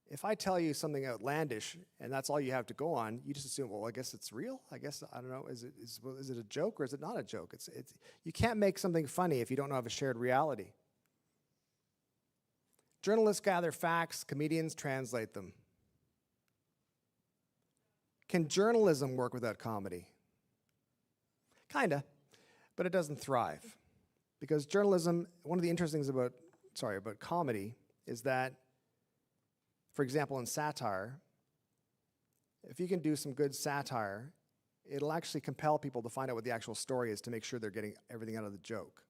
If I tell you something outlandish and that's all you have to go on, you just assume, well, I guess it's real. I guess, I don't know, is it a joke or is it not a joke? You can't make something funny if you don't have a shared reality. Journalists gather facts, comedians translate them. Can journalism work without comedy? Kinda, but it doesn't thrive. Because journalism, one of the interesting things about comedy is that, for example, in satire, if you can do some good satire, it'll actually compel people to find out what the actual story is to make sure they're getting everything out of the joke.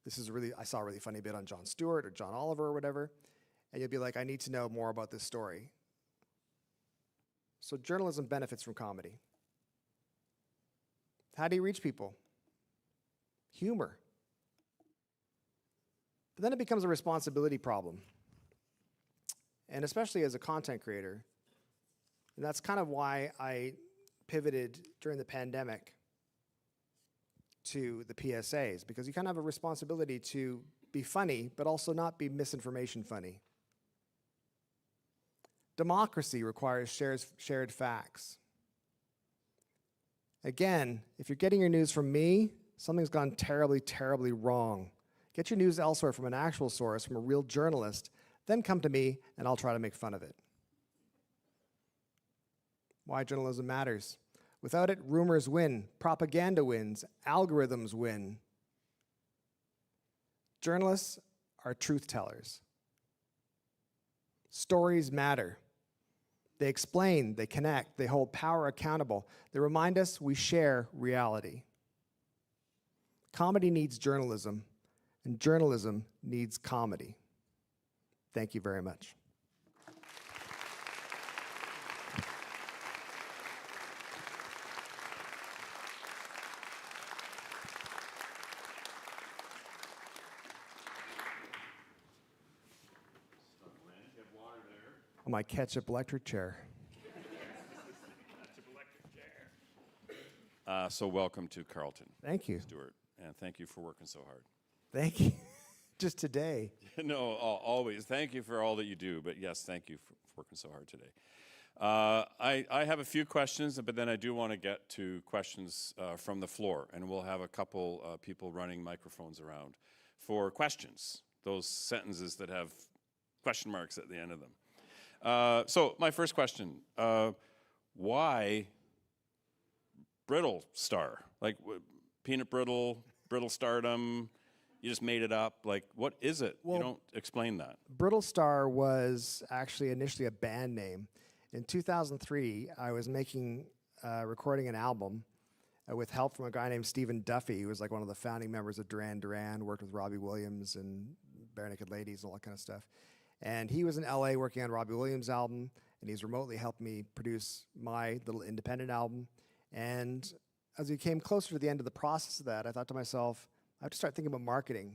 I saw a really funny bit on Jon Stewart or John Oliver or whatever, and you'll be like, I need to know more about this story. So journalism benefits from comedy. How do you reach people? Humor. But then it becomes a responsibility problem. And especially as a content creator, and that's kind of why I pivoted during the pandemic to the PSAs, because you kind of have a responsibility to be funny, but also not be misinformation funny. Democracy requires shared facts. Again, if you're getting your news from me, something's gone terribly, terribly wrong. Get your news elsewhere from an actual source, from a real journalist, then come to me and I'll try to make fun of it. Why journalism matters. Without it, rumors win, propaganda wins, algorithms win. Journalists are truth tellers. Stories matter. They explain, they connect, they hold power accountable. They remind us we share reality. Comedy needs journalism, and journalism needs comedy. Thank you very much. On my ketchup electric chair. So welcome to Carleton. Thank you. Stuart, and thank you for working so hard. Thank you. Just today. No, always. Thank you for all that you do, but yes, thank you for working so hard today. I have a few questions, but then I do want to get to questions from the floor, and we'll have a couple people running microphones around for questions, those sentences that have question marks at the end of them. So my first question, why brittle star? Like peanut brittle stardom, you just made it up. Like, what is it? Well, you don't explain that. Brittle Star was actually initially a band name. In 2003, I was recording an album with help from a guy named Stephen Duffy, who was like one of the founding members of Duran Duran, worked with Robbie Williams and Bare Naked Ladies and all that kind of stuff. And he was in LA working on Robbie Williams' album, and he's remotely helped me produce my little independent album. And as we came closer to the end of the process of that, I thought to myself, I have to start thinking about marketing.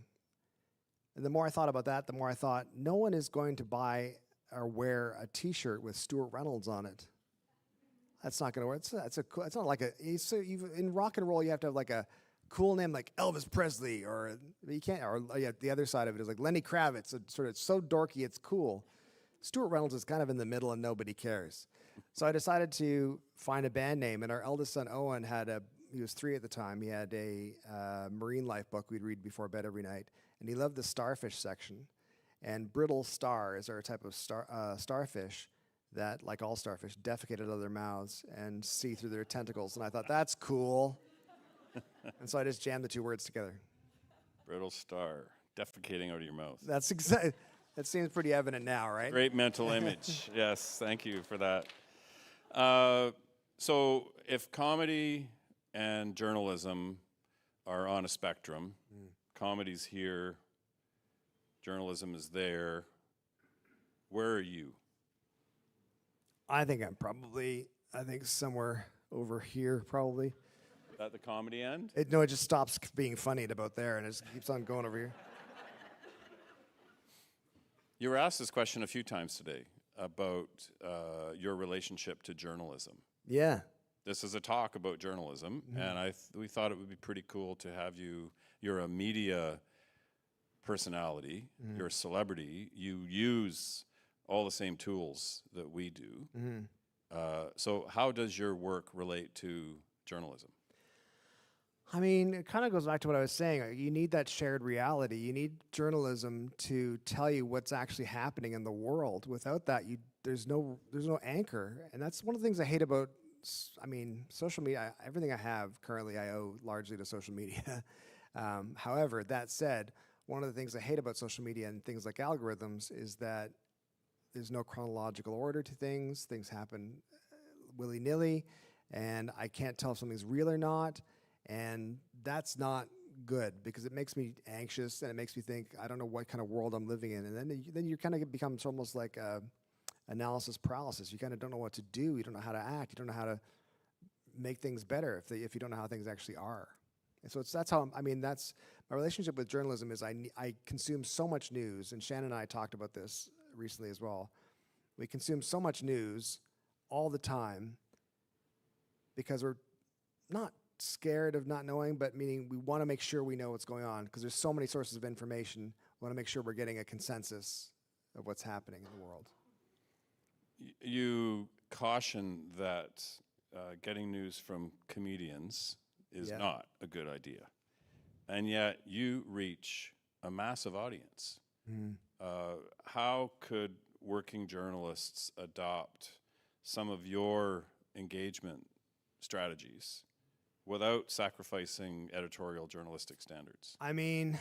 And the more I thought about that, the more I thought, no one is going to buy or wear a t-shirt with Stuart Reynolds on it. That's not going to work. It's not like in rock and roll, you have to have like a cool name like Elvis Presley, or you can't, or yeah, the other side of it is like Lenny Kravitz. It's sort of so dorky, it's cool. Stuart Reynolds is kind of in the middle and nobody cares. So I decided to find a band name, and our eldest son Owen he was 3 at the time. He had a marine life book we'd read before bed every night, and he loved the starfish section. And brittle stars are a type of starfish that, like all starfish, defecate out of their mouths and see through their tentacles. And I thought, that's cool. And so I just jammed the 2 words together. Brittle star, defecating out of your mouth. That's exactly. That seems pretty evident now, right? Great mental image. Yes, thank you for that. So if comedy and journalism are on a spectrum, comedy's here, journalism is there, where are you? I think somewhere over here, probably. At the comedy end? It just stops being funny at about there, and it just keeps on going over here. You were asked this question a few times today about your relationship to journalism. Yeah. This is a talk about journalism, and we thought it would be pretty cool to have you. You're a media personality, you're a celebrity, you use all the same tools that we do. So how does your work relate to journalism? I mean, it kind of goes back to what I was saying. You need that shared reality. You need journalism to tell you what's actually happening in the world. Without that, there's no anchor. And that's one of the things I hate about, social media. Everything I have currently, I owe largely to social media. However, that said, one of the things I hate about social media and things like algorithms is that there's no chronological order to things. Things happen willy-nilly, and I can't tell if something's real or not. And that's not good, because it makes me anxious, and it makes me think, I don't know what kind of world I'm living in. And then you kind of becomes almost like analysis paralysis. You kind of don't know what to do. You don't know how to act. You don't know how to make things better if you don't know how things actually are. And so that's my relationship with journalism is I consume so much news, and Shannon and I talked about this recently as well. We consume so much news all the time because we're not scared of not knowing, but meaning we want to make sure we know what's going on, because there's so many sources of information. We want to make sure we're getting a consensus of what's happening in the world. You caution that getting news from comedians is not a good idea. And yet you reach a massive audience. How could working journalists adopt some of your engagement strategies without sacrificing editorial journalistic standards? I mean,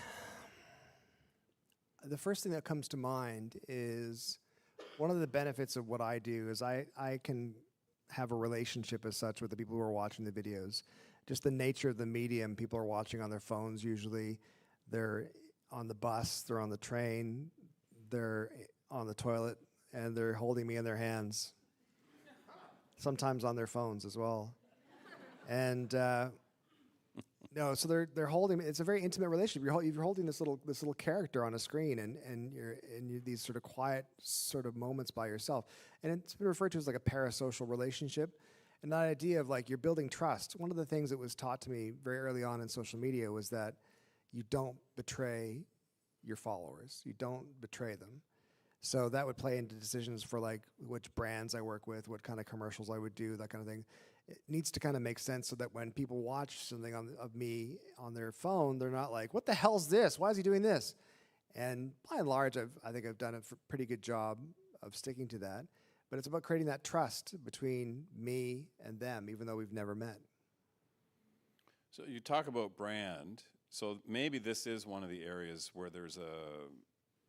the first thing that comes to mind is one of the benefits of what I do is I can have a relationship as such with the people who are watching the videos. Just the nature of the medium, people are watching on their phones usually. They're on the bus, they're on the train, they're on the toilet, and they're holding me in their hands. Sometimes on their phones as well. And so they're holding me. It's a very intimate relationship. You're holding this little character on a screen, and you're these sort of quiet sort of moments by yourself. And it's been referred to as like a parasocial relationship. And that idea of like you're building trust. One of the things that was taught to me very early on in social media was that you don't betray your followers. You don't betray them. So that would play into decisions for like which brands I work with, what kind of commercials I would do, that kind of thing. It needs to kind of make sense so that when people watch something of me on their phone, they're not like, what the hell's this? Why is he doing this? And by and large, I think I've done a pretty good job of sticking to that. But it's about creating that trust between me and them, even though we've never met. So you talk about brand. So maybe this is one of the areas where there's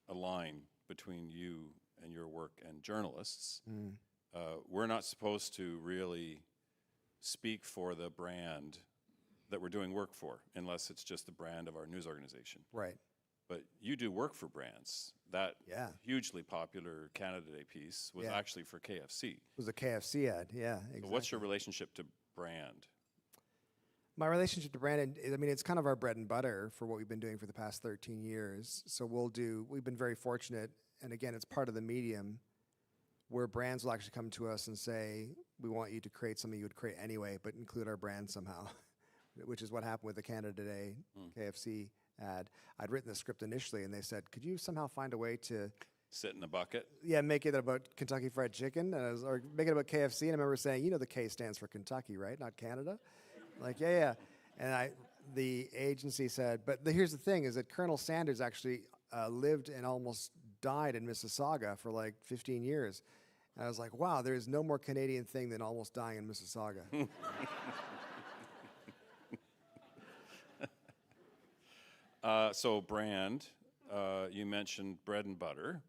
a line between you and your work and journalists. We're not supposed to really speak for the brand that we're doing work for, unless it's just the brand of our news organization. Right. But you do work for brands. That hugely popular Canada Day piece was actually for KFC. It was a KFC ad, yeah, exactly. So what's your relationship to brand? My relationship to brand, it's kind of our bread and butter for what we've been doing for the past 13 years. So we've been very fortunate, and again, it's part of the medium, where brands will actually come to us and say, we want you to create something you would create anyway, but include our brand somehow, which is what happened with the Canada Today KFC ad. I'd written the script initially, and they said, could you somehow find a way to Sit in a bucket. make it about Kentucky Fried Chicken, or make it about KFC? And I remember saying, the K stands for Kentucky, right? Not Canada? Like, yeah. And the agency said, but here's the thing, is that Colonel Sanders actually lived and almost died in Mississauga for like 15 years. And I was like, wow, there's no more Canadian thing than almost dying in Mississauga. So brand, you mentioned bread and butter.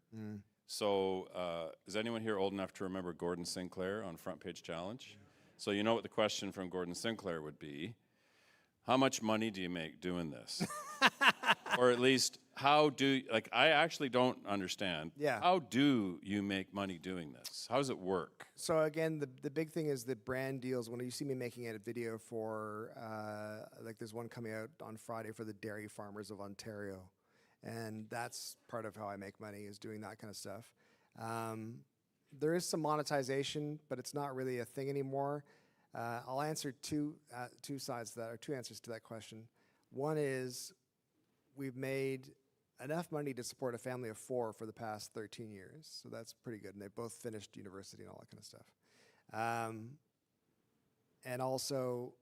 So is anyone here old enough to remember Gordon Sinclair on Front Page Challenge? So you know what the question from Gordon Sinclair would be. How much money do you make doing this? Or at least, I actually don't understand. Yeah. How do you make money doing this? How does it work? So again, the big thing is the brand deals. When you see me making a video for, like there's one coming out on Friday for the dairy farmers of Ontario. And that's part of how I make money, is doing that kind of stuff. There is some monetization, but it's not really a thing anymore. I'll answer two sides to that, or two answers to that question. One is we've made enough money to support a family of 4 for the past 13 years. So that's pretty good. And they both finished university and all that kind of stuff. And also,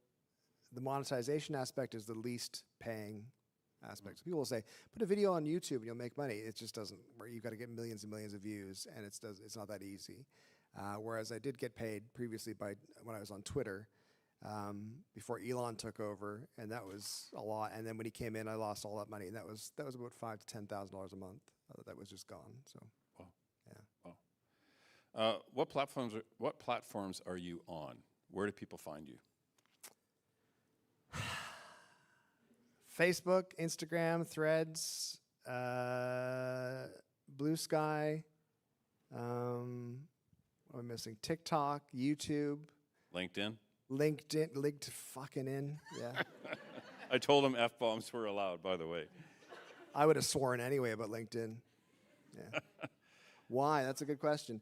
the monetization aspect is the least paying aspect. So people will say, put a video on YouTube and you'll make money. It just doesn't work. You've got to get millions and millions of views, and it's not that easy. Whereas I did get paid previously when I was on Twitter, before Elon took over, and that was a lot. And then when he came in, I lost all that money, and that was about $5,000 to $10,000 a month. That was just gone. So, wow. Yeah. Wow. What platforms are you on? Where do people find you? Facebook, Instagram, Threads, Blue Sky. What am I missing? TikTok, YouTube. LinkedIn? Linked fucking in, yeah. I told him F-bombs were allowed, by the way. I would have sworn anyway about LinkedIn. Yeah. Why? That's a good question.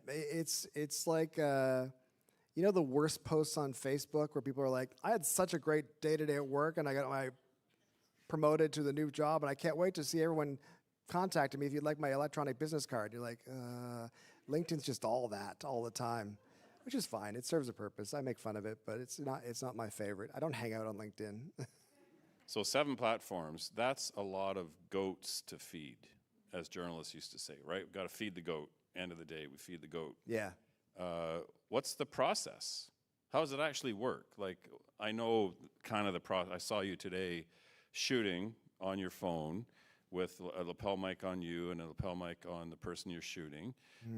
It's like, the worst posts on Facebook where people are like, I had such a great day-to-day at work, and I got promoted to the new job, and I can't wait to see everyone contacting me if you'd like my electronic business card. You're like, LinkedIn's just all that all the time, which is fine. It serves a purpose. I make fun of it, but it's not my favorite. I don't hang out on LinkedIn. So 7 platforms, that's a lot of goats to feed, as journalists used to say, right? We've got to feed the goat. End of the day, we feed the goat. Yeah. What's the process? How does it actually work? Like, I know kind of the process. I saw you today shooting on your phone with a lapel mic on you and a lapel mic on the person you're shooting.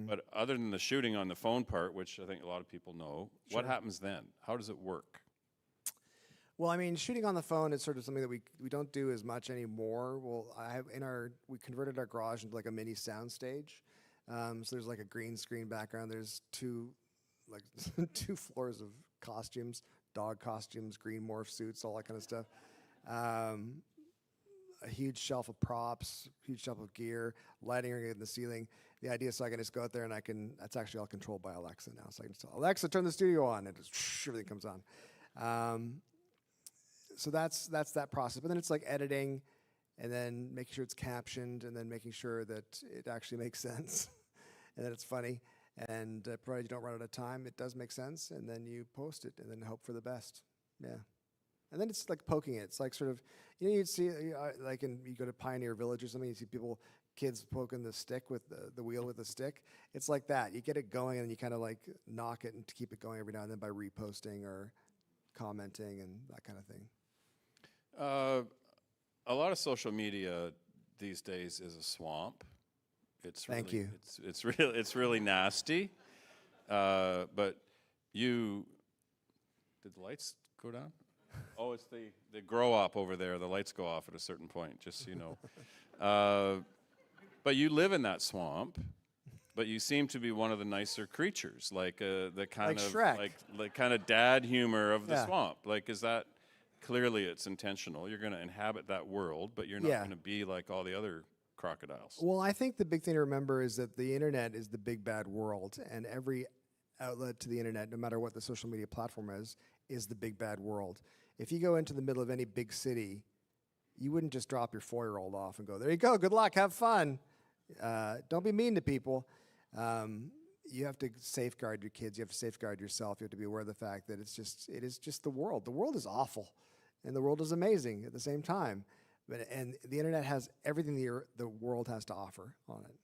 But other than the shooting on the phone part, which I think a lot of people know, what happens then? How does it work? Well, I mean, shooting on the phone is sort of something that we don't do as much anymore. Well, we converted our garage into like a mini sound stage. So there's like a green screen background. There's two floors of costumes, dog costumes, green morph suits, all that kind of stuff. A huge shelf of props, huge shelf of gear, lighting ring in the ceiling. The idea is so I can just go out there and that's actually all controlled by Alexa now. So I can just tell Alexa, turn the studio on, and just everything comes on. So that's that process. But then it's like editing, and then making sure it's captioned, and then making sure that it actually makes sense, and that it's funny. And provided you don't run out of time, it does make sense, and then you post it, and then hope for the best. Yeah. And then it's like poking it. It's like sort of, you'd see, you go to Pioneer Village or something, you see kids poking the stick with the wheel with the stick. It's like that. You get it going, and you kind of like knock it and keep it going every now and then by reposting or commenting and that kind of thing. A lot of social media these days is a swamp. Thank you. It's really nasty. But did the lights go down? Oh, it's the grow up over there. The lights go off at a certain point, just so you know. But you live in that swamp. But you seem to be one of the nicer creatures, like the kind of Shrek. like kind of dad humor of the Yeah. swamp. Like, is that clearly it's intentional? You're going to inhabit that world, but you're not going to be like all the other crocodiles. Well, I think the big thing to remember is that the internet is the big bad world, and every outlet to the internet, no matter what the social media platform is the big bad world. If you go into the middle of any big city, you wouldn't just drop your 4-year-old off and go, there you go, good luck, have fun. Don't be mean to people. You have to safeguard your kids. You have to safeguard yourself. You have to be aware of the fact that it is just the world. The world is awful, and the world is amazing at the same time. And the internet has everything the world has to offer on it.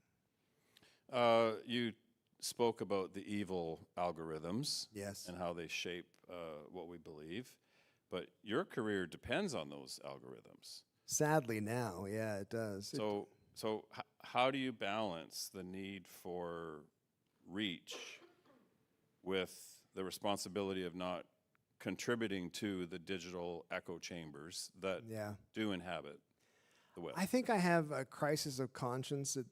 You spoke about the evil algorithms. Yes. And how they shape what we believe. But your career depends on those algorithms. Sadly now, yeah, it does. So how do you balance the need for reach with the responsibility of not contributing to the digital echo chambers that do inhabit the web? I think I have a crisis of conscience at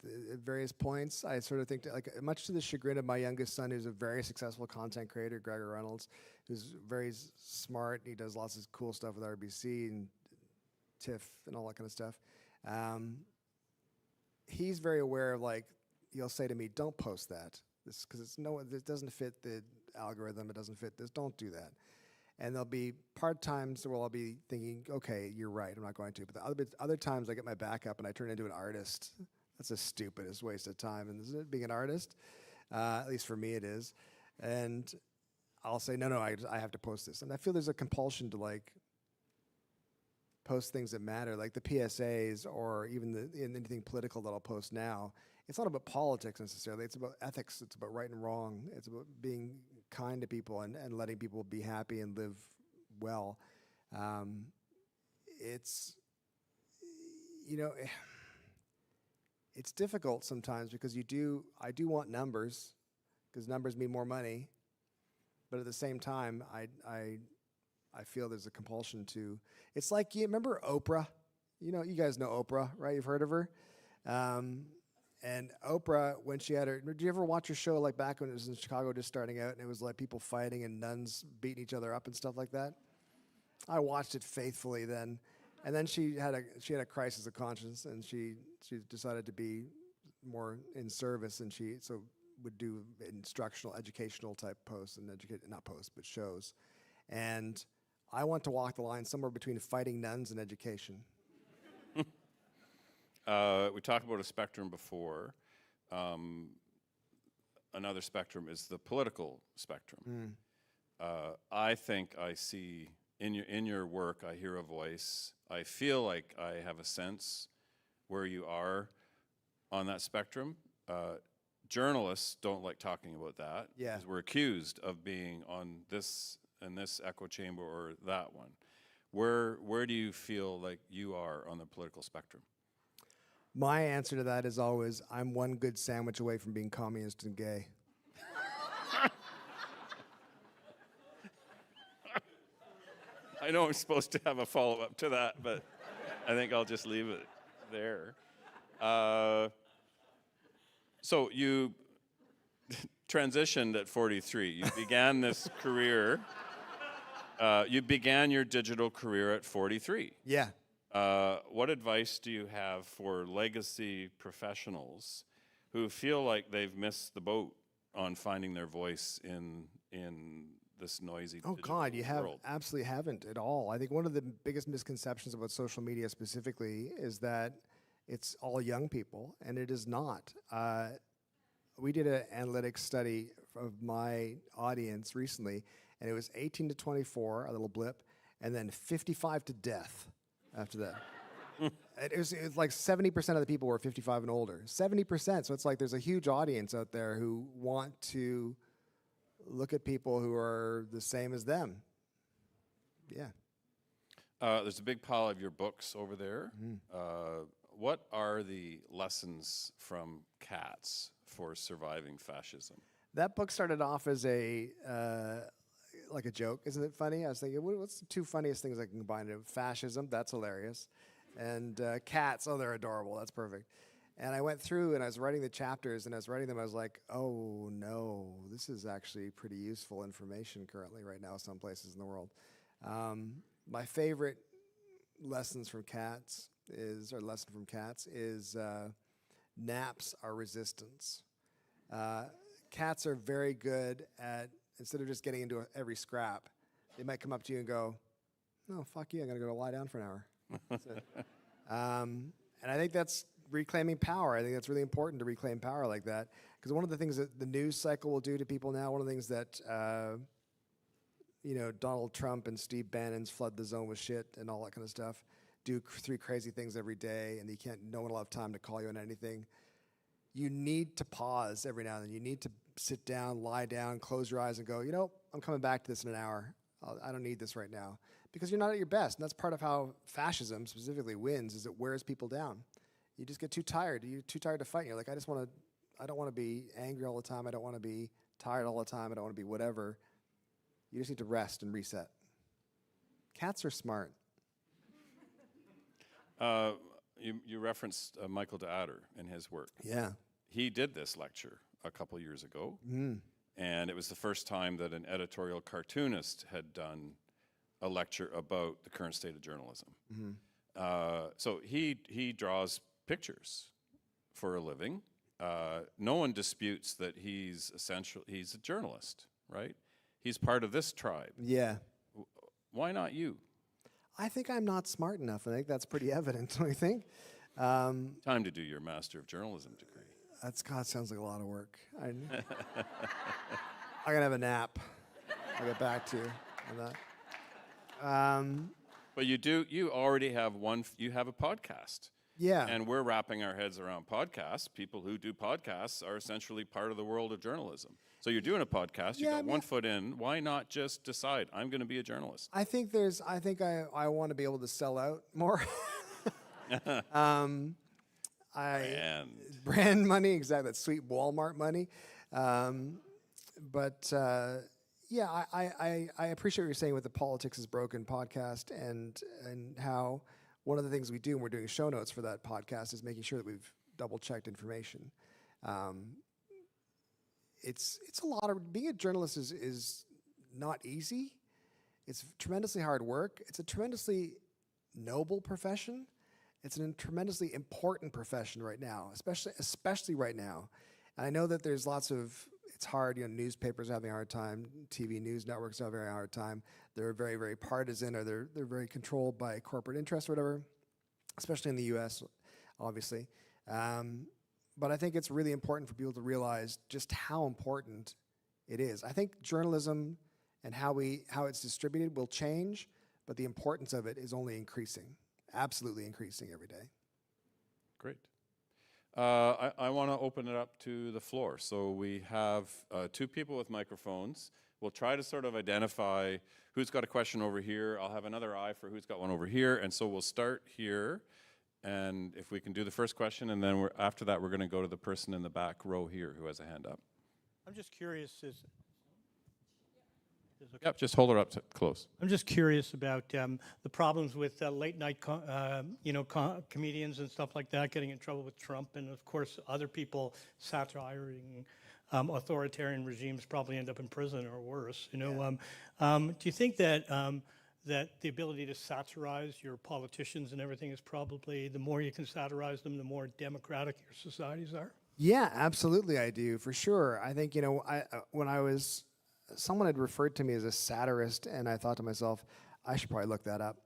various points. I sort of think, much to the chagrin of my youngest son, who's a very successful content creator, Reynolds, who's very smart. He does lots of cool stuff with RBC and TIFF and all that kind of stuff. He's very aware of, he'll say to me, don't post that. Because it doesn't fit the algorithm. It doesn't fit this. Don't do that. And there'll be part times where I'll be thinking, okay, you're right, I'm not going to. But the other times I get my back up and I turn into an artist. That's the stupidest waste of time. And isn't it, being an artist? At least for me it is. And I'll say, no, I have to post this. And I feel there's a compulsion to post things that matter, like the PSAs or even anything political that I'll post now. It's not about politics necessarily. It's about ethics. It's about right and wrong. It's about being kind to people and letting people be happy and live well. It's difficult sometimes because I do want numbers because numbers mean more money. But at the same time, I feel there's a compulsion to. It's like, you remember Oprah? You guys know Oprah, right? You've heard of her. And Oprah, when she had did you ever watch her show back when it was in Chicago just starting out and it was people fighting and nuns beating each other up and stuff like that? I watched it faithfully then. And then she had a crisis of conscience and she decided to be more in service and she would do instructional, educational type posts and not posts, but shows. And I want to walk the line somewhere between fighting nuns and education. We talked about a spectrum before. Another spectrum is the political spectrum. I think I see in your work, I hear a voice. I feel like I have a sense where you are on that spectrum. Journalists don't like talking about that because we're accused of being on this and this echo chamber or that one. Where do you feel like you are on the political spectrum? My answer to that is always, I'm one good sandwich away from being communist and gay. I know I'm supposed to have a follow-up to that, but I think I'll just leave it there. So you transitioned at 43. You began this career. You began your digital career at 43. Yeah. What advice do you have for legacy professionals who feel like they've missed the boat on finding their voice in this noisy digital God, you world? absolutely haven't at all. I think one of the biggest misconceptions about social media specifically is that it's all young people, and it is not. We did an analytics study of my audience recently, and it was 18 to 24, a little blip, and then 55 to death after that. It was like 70% of the people were 55 and older. 70%. So it's like there's a huge audience out there who want to look at people who are the same as them. Yeah. There's a big pile of your books over there. What are the lessons from Cats for surviving fascism? That book started off as a joke. Isn't it funny? I was thinking, what's the two funniest things I can combine into fascism? That's hilarious. And cats, oh, they're adorable. That's perfect. And I went through and I was writing the chapters and I was writing them. I was like, oh no, this is actually pretty useful information currently right now some places in the world. My favorite lesson from Cats is naps are resistance. cats are very good at, instead of just getting into every scrap, they might come up to you and go, no, fuck you, I'm going to go lie down for an hour. That's it. And I think that's reclaiming power. I think that's really important to reclaim power like that. Because one of the things that the news cycle will do to people now, one of the things that, Donald Trump and Steve Bannon's flood the zone with shit and all that kind of stuff, do 3 crazy things every day, and no one will have time to call you on anything. You need to pause every now and then. You need to sit down, lie down, close your eyes and go, I'm coming back to this in an hour. I don't need this right now. Because you're not at your best. And that's part of how fascism specifically wins, is it wears people down. You just get too tired. You're too tired to fight. And you're like, I don't want to be angry all the time. I don't want to be tired all the time. I don't want to be whatever. You just need to rest and reset. Cats are smart. You referenced Michael DeAdder and his work. Yeah. He did this lecture a couple years ago, and it was the first time that an editorial cartoonist had done a lecture about the current state of journalism. So he draws pictures for a living. No one disputes that he's a journalist, right? He's part of this tribe. Yeah. Why not you? I think I'm not smart enough. I think that's pretty evident, don't you think? Time to do your Master of Journalism degree. Sounds like a lot of work. I'm gonna have a nap. I'll get back to you on that. But you already have you have a podcast. Yeah. And we're wrapping our heads around podcasts. People who do podcasts are essentially part of the world of journalism. So you're doing a podcast, you've got one foot in, why not just decide, I'm going to be a journalist? I think I want to be able to sell out more. Brand money, exactly, that sweet Walmart money. I appreciate what you're saying with the Politics is Broken podcast and how one of the things we do when we're doing show notes for that podcast is making sure that we've double-checked information. It's a lot of, being a journalist is not easy. It's tremendously hard work. It's a tremendously noble profession. It's a tremendously important profession right now, especially right now. And I know that there's it's hard, newspapers are having a hard time, TV news networks are having a hard time. They're very, very partisan, or they're very controlled by corporate interests or whatever, especially in the US, obviously. But I think it's really important for people to realize just how important it is. I think journalism and how it's distributed will change, but the importance of it is only increasing, absolutely increasing every day. Great. I want to open it up to the floor. So we have 2 people with microphones. We'll try to sort of identify who's got a question over here. I'll have another eye for who's got one over here. And so we'll start here. And if we can do the first question, and then after that, we're going to go to the person in the back row here who has a hand up. I'm just curious. Yep, just hold her up close. I'm just curious about the problems with late night, comedians and stuff like that getting in trouble with Trump, and of course other people satiring authoritarian regimes probably end up in prison or worse. Do you think that that the ability to satirize your politicians and everything is probably, the more you can satirize them, the more democratic your societies are? Yeah, absolutely, I do, for sure. I think someone had referred to me as a satirist, and I thought to myself, I should probably look that up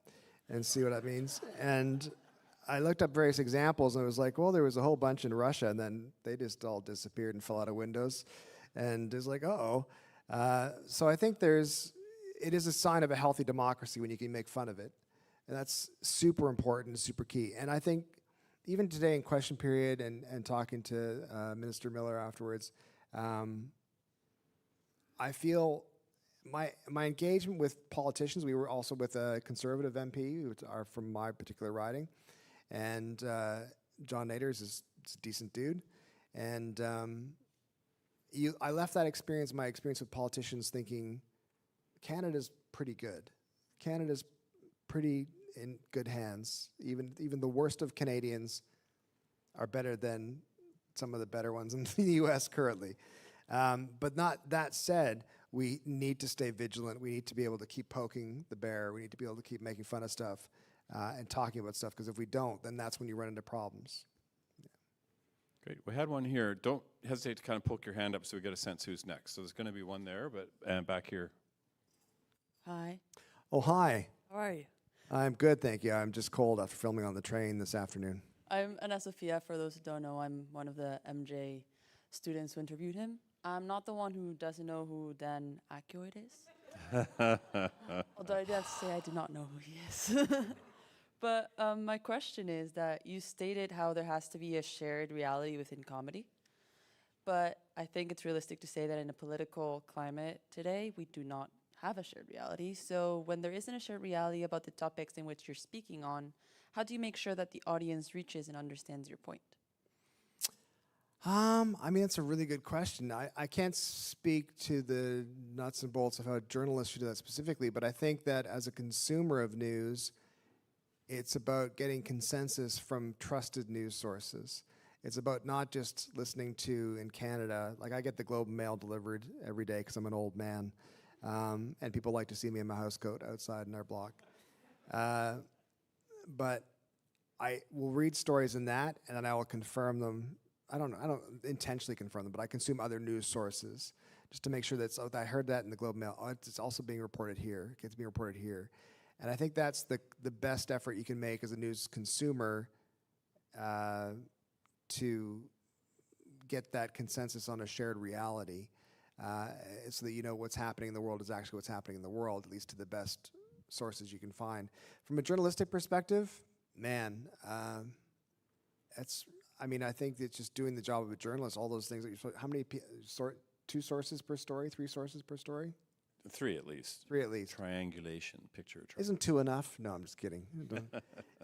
and see what that means. And I looked up various examples, and it was like, well, there was a whole bunch in Russia, and then they just all disappeared and fell out of windows. And it was like, uh-oh. So I think it is a sign of a healthy democracy when you can make fun of it. And that's super important, super key. And I think even today in question period and talking to Minister Miller afterwards, I feel my engagement with politicians, we were also with a conservative MP who are from my particular riding, and John Nader is a decent dude. And I left my experience with politicians thinking, Canada's pretty good. Canada's pretty in good hands. Even the worst of Canadians are better than some of the better ones in the U.S. currently. But not that said, we need to stay vigilant. We need to be able to keep poking the bear. We need to be able to keep making fun of stuff and talking about stuff, because if we don't, then that's when you run into problems. Great. We had one here. Don't hesitate to kind of poke your hand up so we get a sense who's next. So there's going to be one there, but back here. Hi. Oh, hi. How are you? I'm good, thank you. I'm just cold after filming on the train this afternoon. I'm Anna Sophia. For those who don't know, I'm one of the MJ students who interviewed him. I'm not the one who doesn't know who Dan Aykroyd is. Although I do have to say I do not know who he is. But my question is that you stated how there has to be a shared reality within comedy. But I think it's realistic to say that in a political climate today, we do not have a shared reality. So when there isn't a shared reality about the topics in which you're speaking on, how do you make sure that the audience reaches and understands your point? I mean, that's a really good question. I can't speak to the nuts and bolts of how journalists should do that specifically, but I think that as a consumer of news, it's about getting consensus from trusted news sources. It's about not just listening to, in Canada, like I get the Globe and Mail delivered every day because I'm an old man, and people like to see me in my house coat outside in our block. But I will read stories in that, and then I will confirm them. I don't intentionally confirm them, but I consume other news sources just to make sure that I heard that in the Globe and Mail. Oh, it's also being reported here. It's being reported here. And I think that's the best effort you can make as a news consumer to get that consensus on a shared reality so that you know what's happening in the world is actually what's happening in the world, at least to the best sources you can find. From a journalistic perspective, man, I think it's just doing the job of a journalist, all those things that you're, how many, 2 sources per story, 3 sources per story? 3 at least. 3 at least. Triangulation, picture. Isn't 2 enough? No, I'm just kidding. And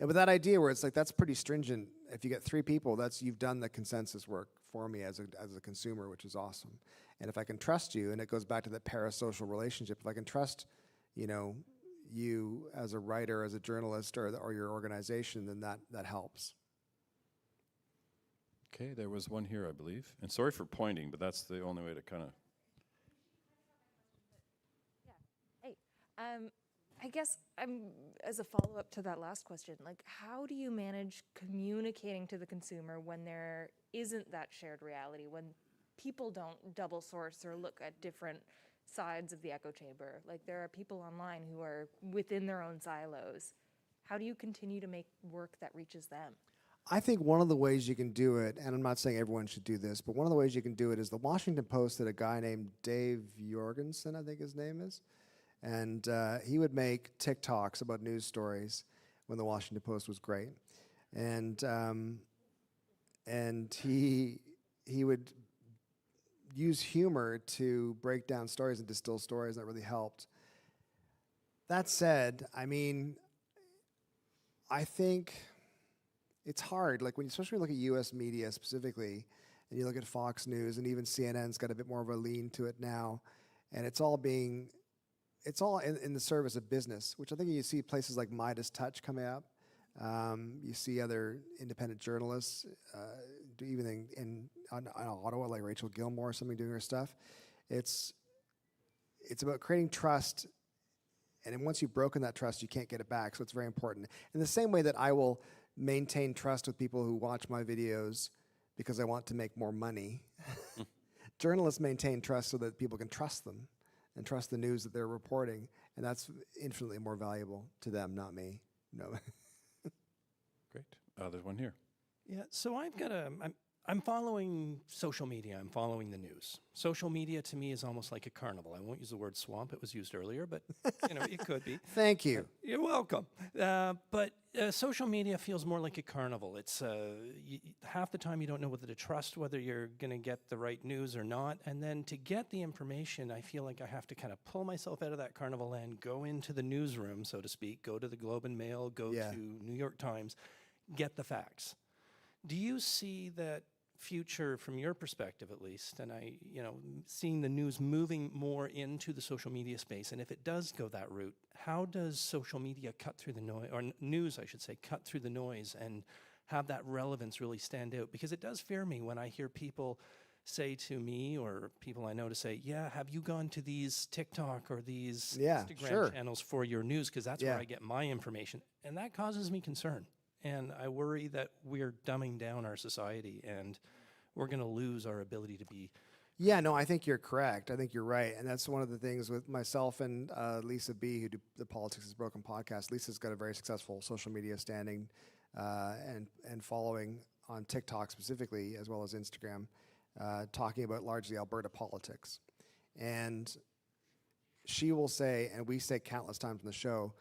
with that idea where it's like, that's pretty stringent. If you get 3 people, you've done the consensus work for me as a consumer, which is awesome. And if I can trust you, and it goes back to that parasocial relationship, if I can trust, you as a writer, as a journalist, or your organization, then that helps. Okay, there was one here, I believe. And sorry for pointing, but that's the only way to kind of... I guess as a follow-up to that last question, like how do you manage communicating to the consumer when there isn't that shared reality, when people don't double source or look at different sides of the echo chamber? Like there are people online who are within their own silos. How do you continue to make work that reaches them? I think one of the ways you can do it, and I'm not saying everyone should do this, but one of the ways you can do it is the Washington Post had a guy named Dave Jorgensen, I think his name is. And he would make TikToks about news stories when the Washington Post was great, and he would use humor to break down stories and distill stories. That really helped. That said, I think it's hard. Like especially when you look at U.S. media specifically, and you look at Fox News, and even CNN's got a bit more of a lean to it now, and it's all in the service of business, which I think you see places like Midas Touch coming up. You see other independent journalists, even in Ottawa, like Rachel Gilmore or something doing her stuff. It's about creating trust, and then once you've broken that trust, you can't get it back, so it's very important. In the same way that I will maintain trust with people who watch my videos because I want to make more money, journalists maintain trust so that people can trust them and trust the news that they're reporting, and that's infinitely more valuable to them, not me. No. Great. There's one here. Yeah, so I'm following social media, I'm following the news. Social media to me is almost like a carnival. I won't use the word swamp, it was used earlier, but it could be. Thank you. You're welcome. But social media feels more like a carnival. It's half the time you don't know whether to trust, whether you're going to get the right news or not. And then to get the information, I feel like I have to kind of pull myself out of that carnival and go into the newsroom, so to speak, go to the Globe and Mail, go to New York Times, get the facts. Do you see that future from your perspective at least, and seeing the news moving more into the social media space, and if it does go that route, how does social media cut through the noise, or news I should say, cut through the noise and have that relevance really stand out? Because it does fear me when I hear people say to me, or people I know to say, yeah, have you gone to these TikTok or these Instagram channels for your news? Because that's where I get my information. And that causes me concern. And I worry that we're dumbing down our society and we're going to lose our ability to be. Yeah, no, I think you're correct. I think you're right. And that's one of the things with myself and Lisa B., who do the Politics is Broken podcast. Lisa's got a very successful social media standing and following on TikTok specifically, as well as Instagram, talking about largely Alberta politics. And she will say, and we say countless times in the show,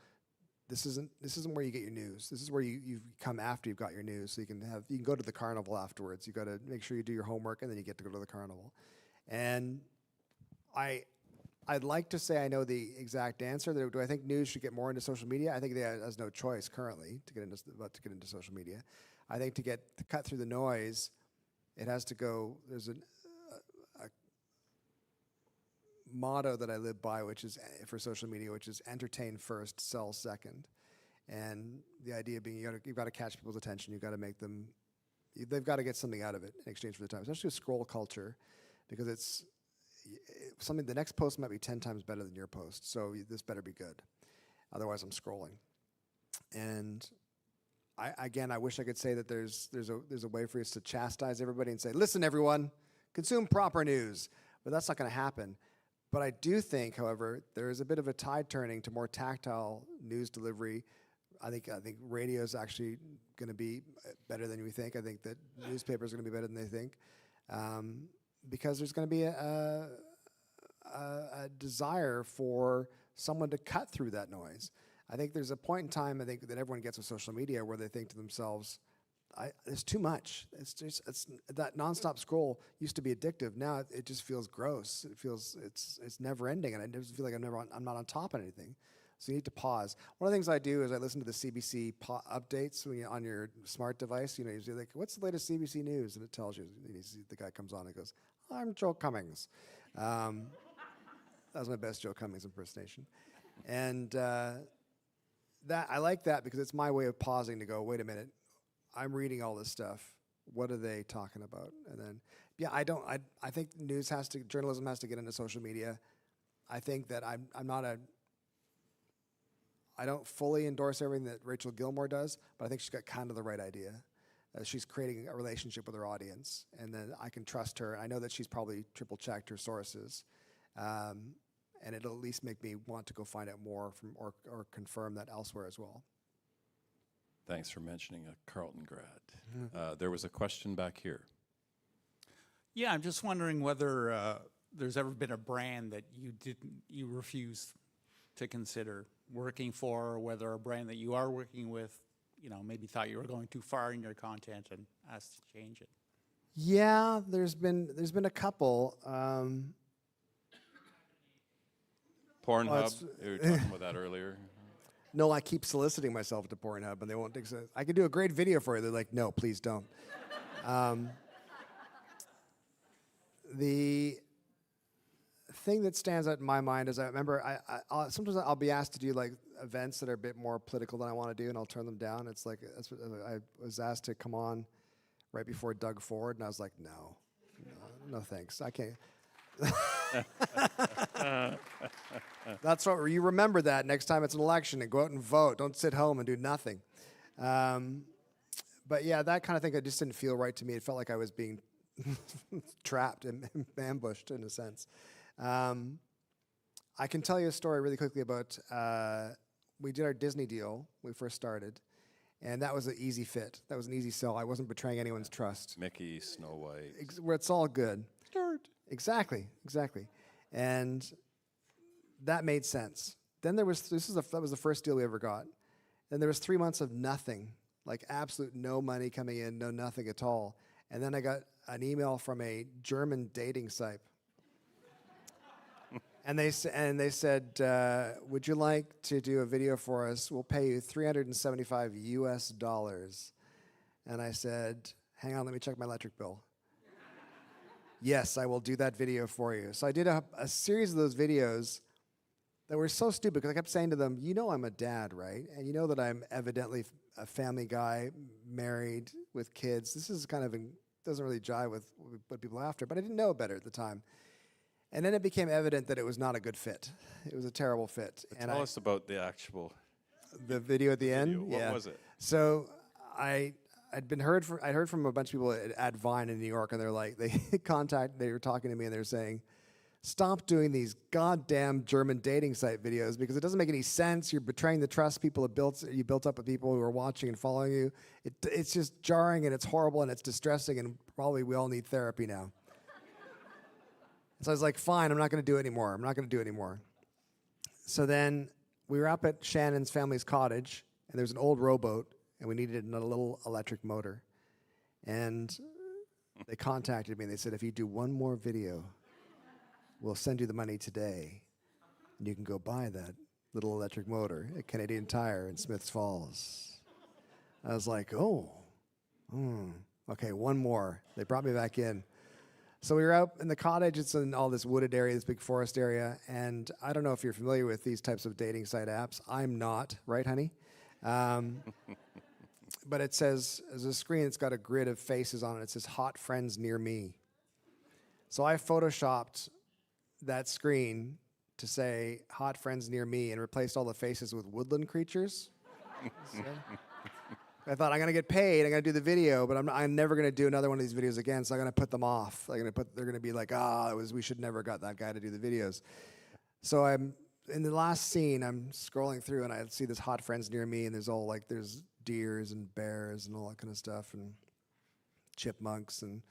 this isn't where you get your news. This is where you come after you've got your news. So you can go to the carnival afterwards. You got to make sure you do your homework, and then you get to go to the carnival. And I'd like to say I know the exact answer. Do I think news should get more into social media? I think it has no choice currently to get into social media. I think to cut through the noise, it has to go. There's a motto that I live by, which is for social media, which is entertain first, sell second. And the idea being you've got to catch people's attention. You've got to make them. They've got to get something out of it in exchange for the time, especially with scroll culture. Because it's something, the next post might be 10 times better than your post, so this better be good. Otherwise, I'm scrolling. And I wish I could say that there's a way for us to chastise everybody and say, listen, everyone, consume proper news. But that's not going to happen. But I do think, however, there is a bit of a tide turning to more tactile news delivery. I think radio is actually going to be better than we think. I think that newspapers are going to be better than they think. Because there's going to be a desire for someone to cut through that noise. I think there's a point in time, I think, that everyone gets with social media where they think to themselves, there's too much. It's that nonstop scroll used to be addictive. Now it just feels gross. It feels it's never ending, and I just feel like I'm not on top of anything. So you need to pause. One of the things I do is I listen to the CBC updates when on your smart device. You're like, what's the latest CBC news? And it tells you. The guy comes on and goes, I'm Joe Cummings. That was my best Joe Cummings impersonation. And that I like that because it's my way of pausing to go, wait a minute, I'm reading all this stuff. What are they talking about? And then, yeah, I think journalism has to get into social media. I think that I don't fully endorse everything that Rachel Gilmore does, but I think she's got kind of the right idea. She's creating a relationship with her audience, and then I can trust her. I know that she's probably triple-checked her sources, and it'll at least make me want to go find out more from or confirm that elsewhere as well. Thanks for mentioning a Carleton grad. There was a question back here. Yeah, I'm just wondering whether there's ever been a brand that you refused to consider working for, or whether a brand that you are working with, maybe thought you were going too far in your content and asked to change it. Yeah, there's been a couple. Pornhub, you were talking about that earlier. No, I keep soliciting myself to Pornhub, and they won't take it. I can do a great video for you. They're like, no, please don't. The thing that stands out in my mind is I remember sometimes I'll be asked to do like events that are a bit more political than I want to do, and I'll turn them down. It's like I was asked to come on right before Doug Ford, and I was like, no thanks, I can't. That's what you remember that next time it's an election and go out and vote. Don't sit home and do nothing. But yeah, that kind of thing, it just didn't feel right to me. It felt like I was being trapped and ambushed in a sense. I can tell you a story really quickly about, we did our Disney deal when we first started, and that was an easy fit. That was an easy sell. I wasn't betraying anyone's trust. Mickey, Snow White. Where it's all good. Exactly. And that made sense. Then that was the first deal we ever got. Then there was 3 months of nothing, like absolute no money coming in, no nothing at all. And then I got an email from a German dating site. And they said, would you like to do a video for us? We'll pay you $375 US. And I said, hang on, let me check my electric bill. Yes, I will do that video for you. So I did a series of those videos that were so stupid because I kept saying to them, I'm a dad, right? And you know that I'm evidently a family guy, married with kids. This is doesn't really jive with what people are after, but I didn't know better at the time. And then it became evident that it was not a good fit. It was a terrible fit. Tell us about the actual... The video at the end? What was it? So I I'd heard from a bunch of people at Vine in New York, and they're like, they were talking to me, and they're saying, stop doing these goddamn German dating site videos because it doesn't make any sense. You're betraying the trust you built up with people who are watching and following you. It's just jarring and it's horrible and it's distressing, and probably we all need therapy now. So I was like, fine, I'm not going to do it anymore. So then we were up at Shannon's family's cottage, and there's an old rowboat, and we needed a little electric motor. And they contacted me, and they said, if you do one more video, we'll send you the money today, and you can go buy that little electric motor at Canadian Tire in Smiths Falls. I was like, okay, one more. They brought me back in. So we were out in the cottage. It's in all this wooded area, this big forest area, and I don't know if you're familiar with these types of dating site apps. I'm not, right, honey? But it says, there's a screen that's got a grid of faces on it. It says, hot friends near me. So I photoshopped that screen to say, hot friends near me, and replaced all the faces with woodland creatures. So I thought, I'm going to get paid, I'm going to do the video, but I'm never going to do another one of these videos again, so I'm going to put them off. They're going to be like, we should never got that guy to do the videos. So I'm in the last scene, I'm scrolling through, and I see this hot friends near me, and there's deers and bears and all that kind of stuff, and chipmunks, and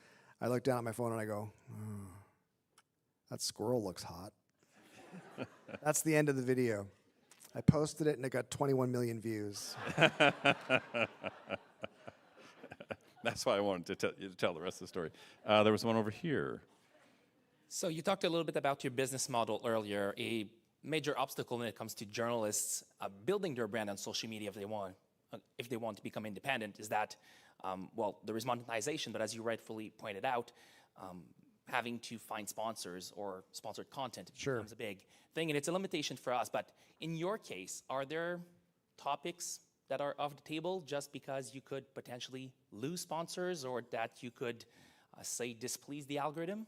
I look down at my phone and I go, that squirrel looks hot. That's the end of the video. I posted it and it got 21 million views. That's why I wanted to tell the rest of the story. There was one over here. So you talked a little bit about your business model earlier. A major obstacle when it comes to journalists building their brand on social media if they want to become independent is that, there is monetization, but as you rightfully pointed out, having to find sponsors or sponsored content becomes a big thing, and it's a limitation for us. But in your case, are there topics that are off the table just because you could potentially lose sponsors or that you could, displease the algorithm?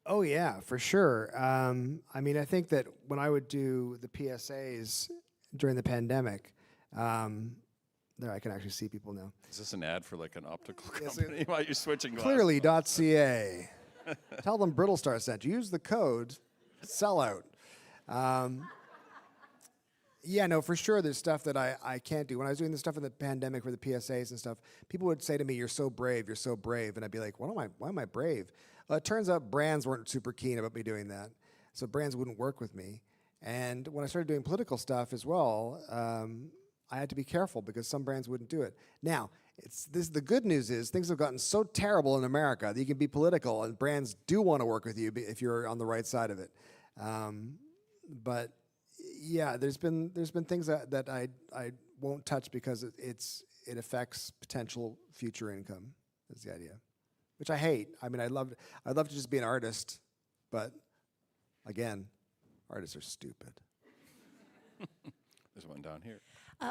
Oh, yeah, for sure. I think that when I would do the PSAs during the pandemic, there, I can actually see people now. Is this an ad for like an optical company while you're switching glasses? Clearly.ca. Tell them Brittlestar sent you. Use the code sellout. Yeah, no, for sure there's stuff that I can't do. When I was doing the stuff in the pandemic for the PSAs and stuff, people would say to me, you're so brave. And I'd be like, why am I brave? Well, it turns out brands weren't super keen about me doing that. So brands wouldn't work with me. And when I started doing political stuff as well, I had to be careful because some brands wouldn't do it. Now, the good news is things have gotten so terrible in America that you can be political and brands do want to work with you if you're on the right side of it. But yeah, there's been things that I won't touch because it affects potential future income. Is the idea, which I hate. I'd love to just be an artist, but again, artists are stupid. There's one down here.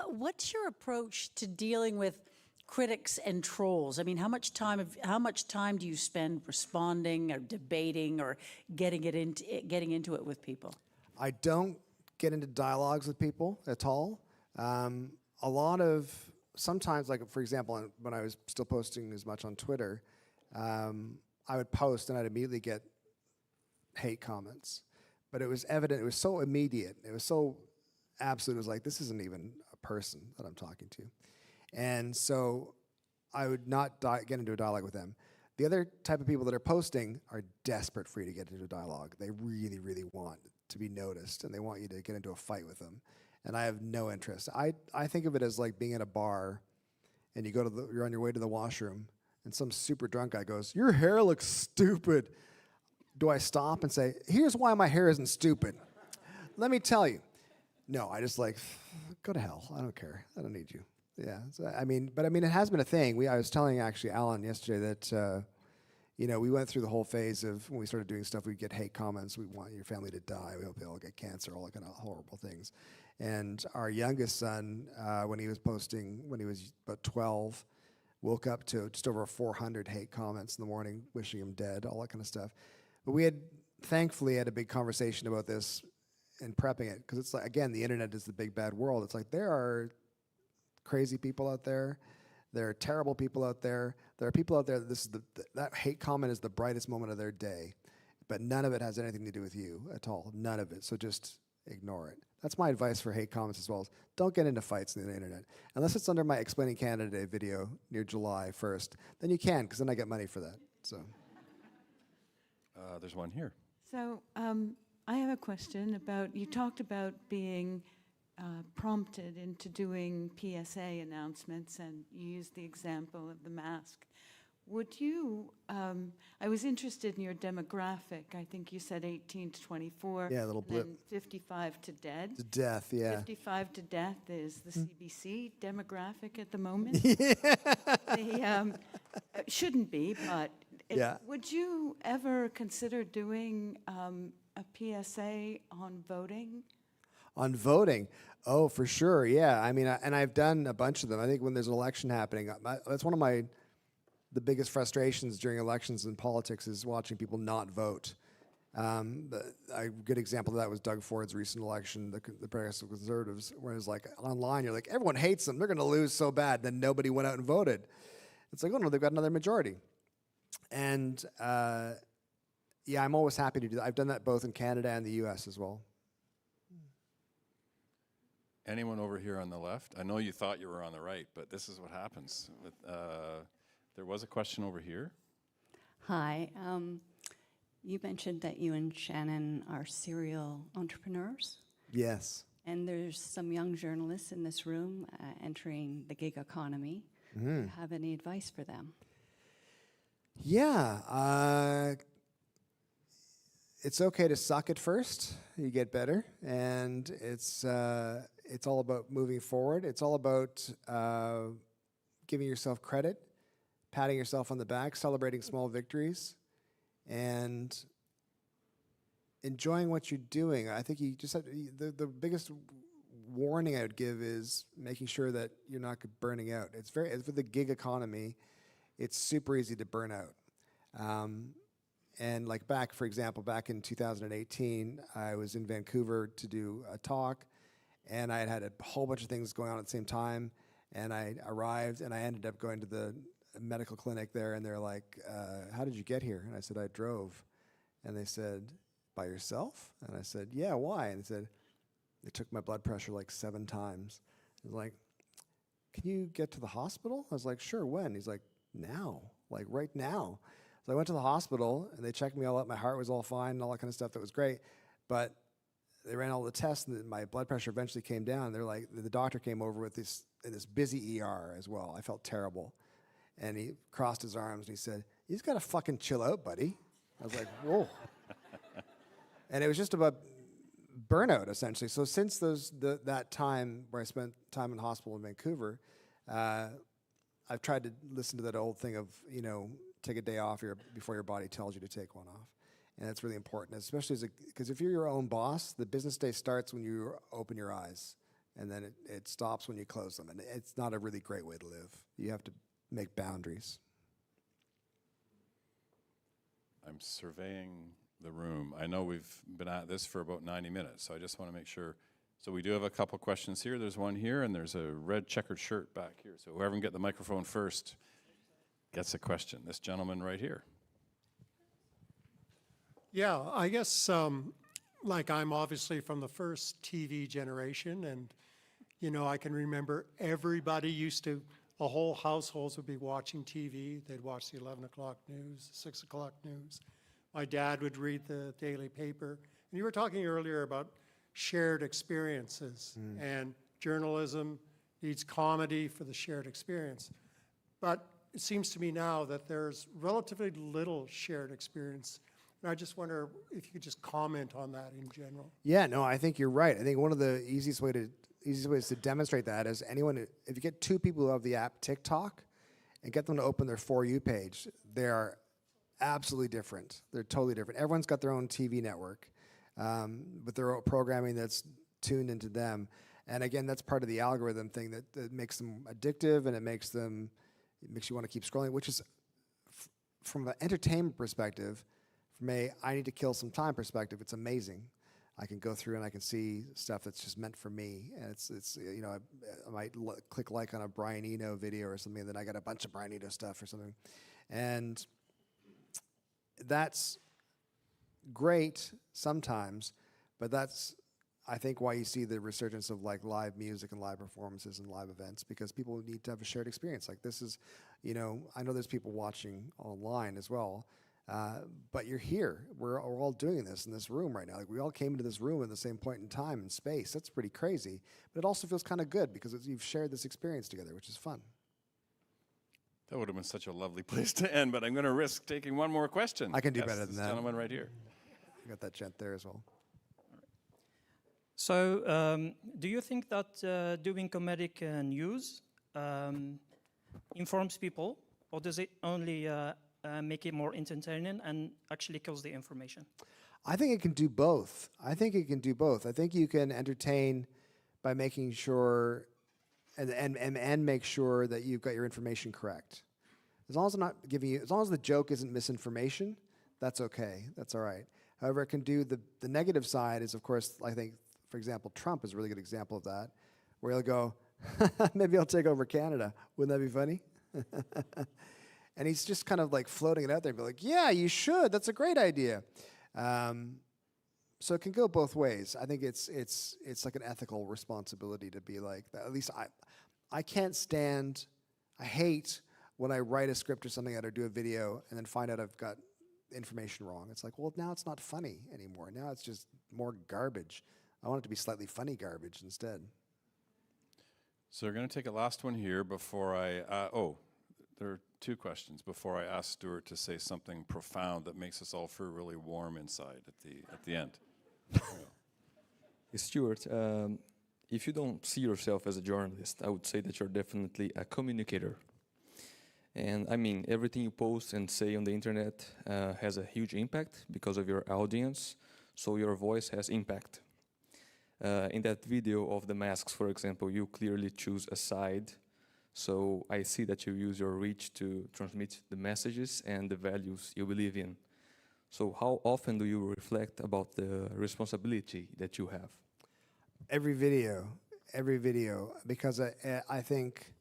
What's your approach to dealing with critics and trolls? How much time do you spend responding or debating or getting into it with people? I don't get into dialogues with people at all. Sometimes, like for example, when I was still posting as much on Twitter, I would post and I'd immediately get hate comments. But it was evident, it was so immediate, it was so absolute, it was like, this isn't even a person that I'm talking to. And so I would not get into a dialogue with them. The other type of people that are posting are desperate for you to get into a dialogue. They really, really want to be noticed, and they want you to get into a fight with them. And I have no interest. I think of it as like being at a bar, and you're on your way to the washroom, and some super drunk guy goes, "Your hair looks stupid." Do I stop and say, "Here's why my hair isn't stupid. Let me tell you." No, I just go to hell. I don't care. I don't need you. Yeah. So, it has been a thing. I was telling actually Alan yesterday that, we went through the whole phase of when we started doing stuff, we'd get hate comments. We want your family to die. We hope they all get cancer, all that kind of horrible things. And our youngest son, when he was about 12, woke up to just over 400 hate comments in the morning, wishing him dead, all that kind of stuff. But we thankfully had a big conversation about this and prepping it, because it's like, again, the internet is the big bad world. It's like there are crazy people out there There are terrible people out there. There are people out there that hate comment is the brightest moment of their day, but none of it has anything to do with you at all. None of it. So just ignore it. That's my advice for hate comments as well. Don't get into fights on the internet. Unless it's under my Explaining Canada Day video near July 1st, then you can, because then I get money for that. So there's one here. So I have a question about, you talked about being prompted into doing PSA announcements, and you used the example of the mask. Would you, I was interested in your demographic. I think you said 18 to 24. Yeah, a little blip. And 55 to dead. To death, yeah. 55 to death is the CBC demographic at the moment. They, shouldn't be, but Yeah. would you ever consider doing a PSA on voting? On voting, oh, for sure, yeah. I mean, and I've done a bunch of them. I think when there's an election happening, that's one of the biggest frustrations during elections in politics is watching people not vote. A good example of that was Doug Ford's recent election, the Progressive Conservatives, where it was like online, you're like, everyone hates them, they're going to lose so bad. Then nobody went out and voted. It's like, oh no, they've got another majority. And yeah, I'm always happy to do that. I've done that both in Canada and the US as well. Anyone over here on the left? I know you thought you were on the right, but this is what happens. There was a question over here. Hi. You mentioned that you and Shannon are serial entrepreneurs. Yes. And there's some young journalists in this room entering the gig economy. Mm-hmm. Do you have any advice for them? Yeah. It's okay to suck at first. You get better. And it's all about moving forward. It's all about giving yourself credit, patting yourself on the back, celebrating small victories, and enjoying what you're doing. I think you just have the biggest warning I would give is making sure that you're not burning out. It's for the gig economy, it's super easy to burn out. And like for example, back in 2018, I was in Vancouver to do a talk, and I had a whole bunch of things going on at the same time, and I arrived, and I ended up going to the medical clinic there, and they're like, how did you get here? And I said, I drove. And they said, by yourself? And I said, yeah, why? And they said, they took my blood pressure like 7 times. I was like, can you get to the hospital? I was like, sure, when? He's like, now, like right now. So I went to the hospital, and they checked me all out. My heart was all fine and all that kind of stuff. That was great. But they ran all the tests, and my blood pressure eventually came down. They're like, the doctor came over with this busy ER as well. I felt terrible. And he crossed his arms, and he said, you just got to fucking chill out, buddy. I was like, whoa. And it was just about burnout, essentially. So since that time where I spent time in the hospital in Vancouver, I've tried to listen to that old thing of, take a day off before your body tells you to take one off. And that's really important, especially because if you're your own boss, the business day starts when you open your eyes, and then it stops when you close them. And it's not a really great way to live. You have to make boundaries. I'm surveying the room. I know we've been at this for about 90 minutes, so I just want to make sure. So we do have a couple questions here. There's one here, and there's a red checkered shirt back here. So whoever can get the microphone first gets a question. This gentleman right here. Yeah, I guess like I'm obviously from the first TV generation, and I can remember everybody used to, the whole households would be watching TV. They'd watch the 11 o'clock news, 6 o'clock news. My dad would read the daily paper. And you were talking earlier about shared experiences, and journalism needs comedy for the shared experience. But it seems to me now that there's relatively little shared experience. And I just wonder if you could just comment on that in general. Yeah, no, I think you're right. I think one of the easiest ways to demonstrate that is if you get 2 people who have the app TikTok and get them to open their For You page, they are absolutely different. They're totally different. Everyone's got their own TV network with their own programming that's tuned into them. And again, that's part of the algorithm thing that makes them addictive, and it makes you want to keep scrolling, which is from an entertainment perspective, from I need to kill some time perspective, it's amazing. I can go through and I can see stuff that's just meant for me. And it's you know, I might click like on a Brian Eno video or something, and then I got a bunch of Brian Eno stuff or something. And that's great sometimes, but that's, I think, why you see the resurgence of like live music and live performances and live events, because people need to have a shared experience. Like this is, you know, I know there's people watching online as well, but you're here. We're all doing this in this room right now. Like we all came into this room at the same point in time and space. That's pretty crazy, but it also feels kind of good because you've shared this experience together, which is fun. That would have been such a lovely place to end, but I'm going to risk taking one more question. I can do Yes, better than this that. Gentleman right here. You got that gent there as well. So, do you think that doing comedic news informs people, or does it only make it more entertaining and actually cause the information? I think it can do both. I think it can do both. I think you can entertain by making sure and make sure that you've got your information correct. As long as I'm not giving you, as long as the joke isn't misinformation, that's okay. That's all right. However, it can do the negative side is, of course, I think, for example, Trump is a really good example of that, where he'll go, maybe I'll take over Canada. Wouldn't that be funny? And he's just kind of like floating it out there and be like, yeah, you should. That's a great idea. So it can go both ways. I think it's like an ethical responsibility to be like that. At least I can't stand, I hate when I write a script or something or do a video and then find out I've got information wrong. It's like, well, now it's not funny anymore. Now it's just more garbage. I want it to be slightly funny garbage instead. So we're going to take a last one here before I, there are two questions before I ask Stuart to say something profound that makes us all feel really warm inside at the end. Stuart, if you don't see yourself as a journalist, I would say that you're definitely a communicator. And I mean, everything you post and say on the internet has a huge impact because of your audience, so your voice has impact. In that video of the masks, for example, you clearly choose a side. So I see that you use your reach to transmit the messages and the values you believe in. So how often do you reflect about the responsibility that you have? Every video, because I think,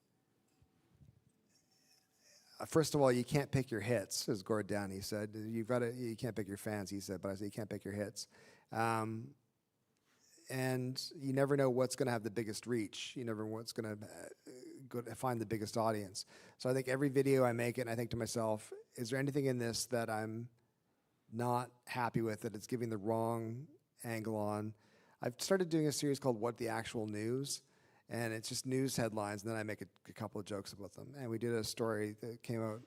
first of all, you can't pick your hits, as Gord Downey said. You can't pick your fans, he said, but I say you can't pick your hits. And you never know what's going to have the biggest reach. You never know what's going to find the biggest audience. So I think every video I make it, and I think to myself, is there anything in this that I'm not happy with, that it's giving the wrong angle on? I've started doing a series called What the Actual News, and it's just news headlines, and then I make a couple of jokes about them. And we did a story that came out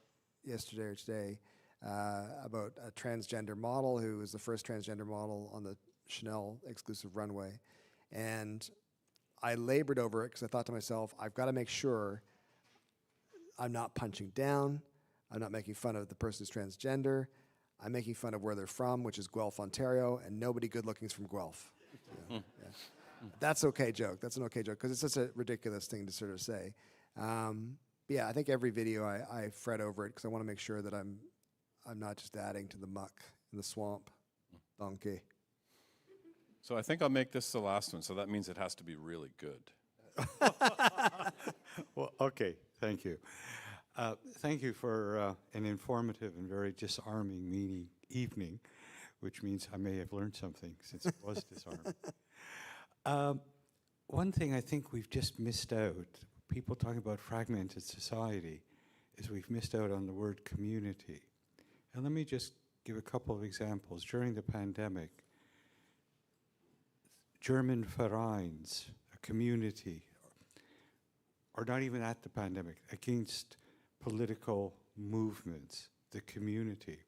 yesterday or today about a transgender model who was the first transgender model on the Chanel exclusive runway. And I labored over it because I thought to myself, I've got to make sure I'm not punching down, I'm not making fun of the person who's transgender, I'm making fun of where they're from, which is Guelph, Ontario, and nobody good looking is from Guelph. Yeah. That's okay joke. That's an okay joke because it's such a ridiculous thing to sort of say. Yeah, I think every video I fret over it because I want to make sure that I'm not just adding to the muck in the swamp. Donkey. So I think I'll make this the last one, so that means it has to be really good. Well, okay, thank you. Thank you for an informative and very disarming evening, which means I may have learned something since it was disarming. One thing I think we've just missed out, people talking about fragmented society, is we've missed out on the word community. And let me just give a couple of examples. During the pandemic, German Vereins, a community, or not even at the pandemic, against political movements, the community.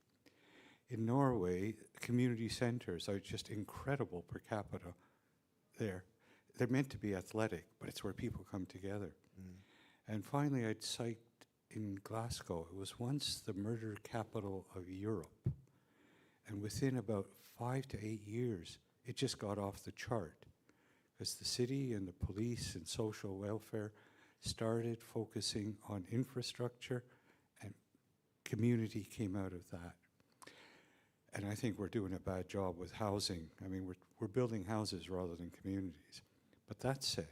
In Norway, community centers are just incredible per capita there. They're meant to be athletic, but it's where people come together. And finally, I'd cite in Glasgow, it was once the murder capital of Europe. And within about 5 to 8 years, it just got off the chart because the city and the police and social welfare started focusing on infrastructure, and community came out of that. And I think we're doing a bad job with housing. I mean, we're building houses rather than communities. But that said,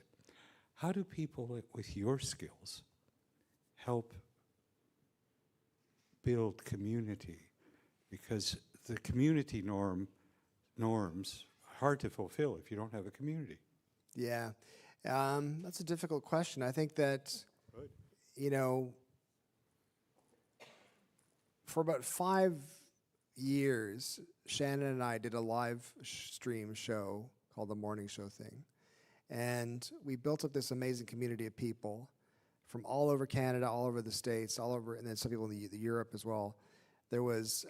how do people with your skills help build community? Because the community norms are hard to fulfill if you don't have a community. Yeah, that's a difficult question. I think that, you know, for about 5 years, Shannon and I did a live stream show called The Morning Show Thing. And we built up this amazing community of people from all over Canada, all over the States, all over, and then some people in the Europe as well. There was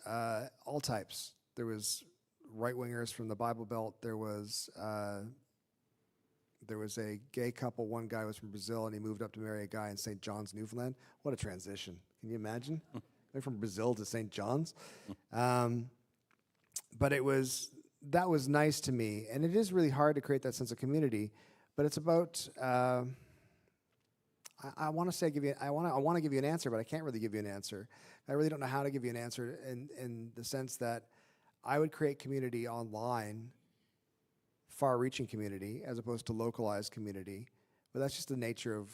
all types. There was right-wingers from the Bible Belt. There was a gay couple. One guy was from Brazil, and he moved up to marry a guy in St. John's, Newfoundland. What a transition. Can you imagine? Going from Brazil to St. John's. But that was nice to me. And it is really hard to create that sense of community. But it's about, I want to give you an answer, but I can't really give you an answer. I really don't know how to give you an answer in the sense that I would create community online, far-reaching community, as opposed to localized community. But that's just the nature of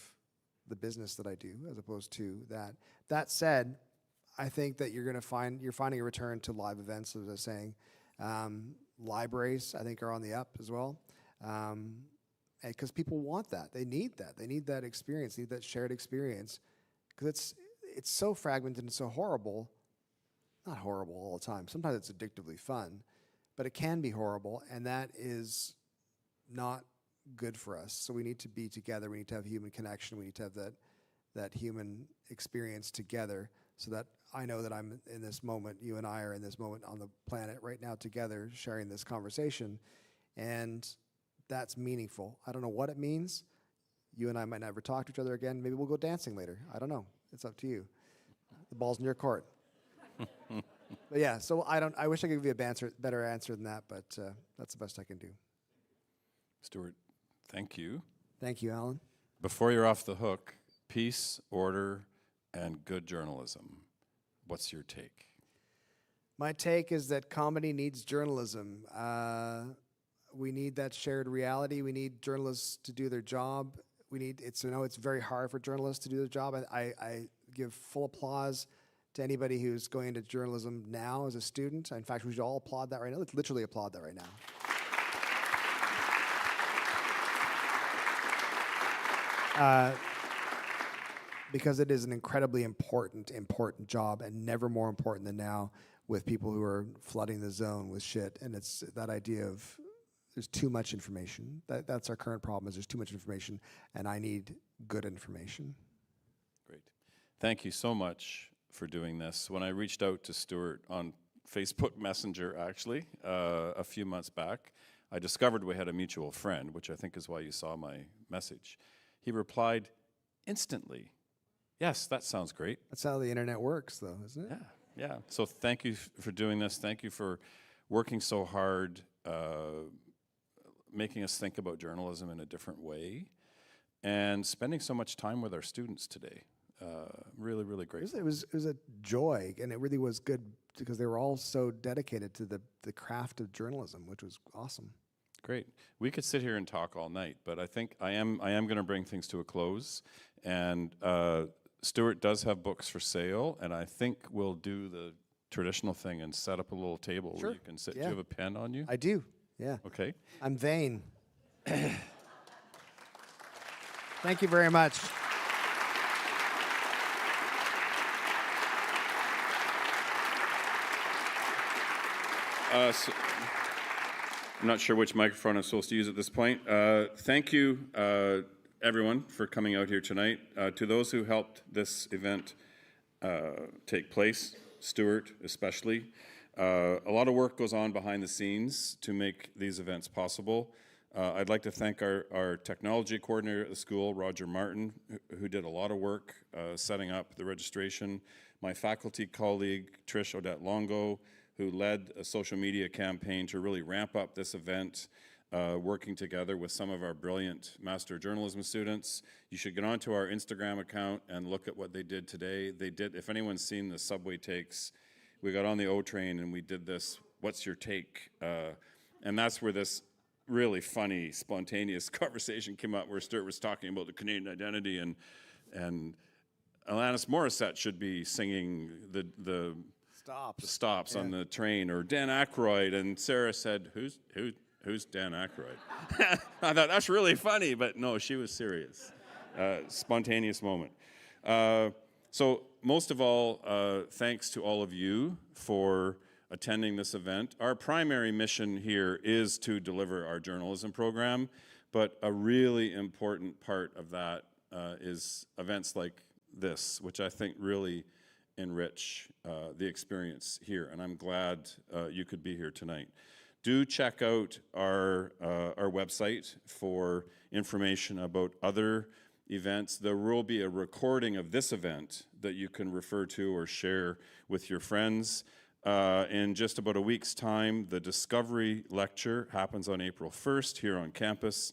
the business that I do, as opposed to that. That said, I think that you're finding a return to live events, as I was saying. Libraries, I think, are on the up as well. Because people want that. They need that. They need that experience, need that shared experience. Because it's so fragmented and so horrible. Not horrible all the time. Sometimes it's addictively fun. But it can be horrible, and that is not good for us. So we need to be together. We need to have human connection. We need to have that human experience together, so that I know that I'm in this moment, you and I are in this moment on the planet right now together, sharing this conversation, and that's meaningful. I don't know what it means. You and I might never talk to each other again. Maybe we'll go dancing later. I don't know. It's up to you. The ball's in your court. But yeah, so I wish I could give you a better answer than that, but that's the best I can do. Stuart, thank you. Thank you, Alan. Before you're off the hook, peace, order, and good journalism. What's your take? My take is that comedy needs journalism. We need that shared reality. We need journalists to do their job. It's very hard for journalists to do their job. I give full applause to anybody who's going into journalism now as a student. In fact, we should all applaud that right now. Let's literally applaud that right now. Because it is an incredibly important job, and never more important than now, with people who are flooding the zone with shit. And it's that idea of there's too much information. That's our current problem, is there's too much information, and I need good information. Great. Thank you so much for doing this. When I reached out to Stuart on Facebook Messenger, actually, a few months back, I discovered we had a mutual friend, which I think is why you saw my message. He replied instantly, yes, that sounds great. That's how the internet works, though, isn't it? Yeah. So thank you for doing this. Thank you for working so hard, making us think about journalism in a different way, and spending so much time with our students today. Really, really great. It was a joy, and it really was good because they were all so dedicated to the craft of journalism, which was awesome. Great. We could sit here and talk all night, but I think I am going to bring things to a close. And Stuart does have books for sale, and I think we'll do the traditional thing and set up a little table where you can sit. Yeah. Do you have a pen on you? I do. Yeah. Okay. I'm vain. Thank you very much. So I'm not sure which microphone I'm supposed to use at this point. Thank you, everyone, for coming out here tonight. To those who helped this event take place, Stuart especially, a lot of work goes on behind the scenes to make these events possible. I'd like to thank our technology coordinator at the school, Roger Martin, who did a lot of work setting up the registration. My faculty colleague, Trish Odette Longo, who led a social media campaign to really ramp up this event, working together with some of our brilliant Master of Journalism students. You should get onto our Instagram account and look at what they did today. They did, if anyone's seen the subway takes, we got on the O train and we did this what's your take? And that's where this really funny, spontaneous conversation came up where Stuart was talking about the Canadian identity, and Alanis Morissette should be singing the stops on the train, or Dan Aykroyd, and Sarah said, who's Dan Aykroyd? I thought, that's really funny, but no, she was serious. Spontaneous moment. So most of all, thanks to all of you for attending this event. Our primary mission here is to deliver our journalism program, but a really important part of that is events like this, which I think really enrich the experience here, and I'm glad you could be here tonight. Do check out our website for information about other events. There will be a recording of this event that you can refer to or share with your friends. In just about a week's time, the Discovery Lecture happens on April 1st here on campus.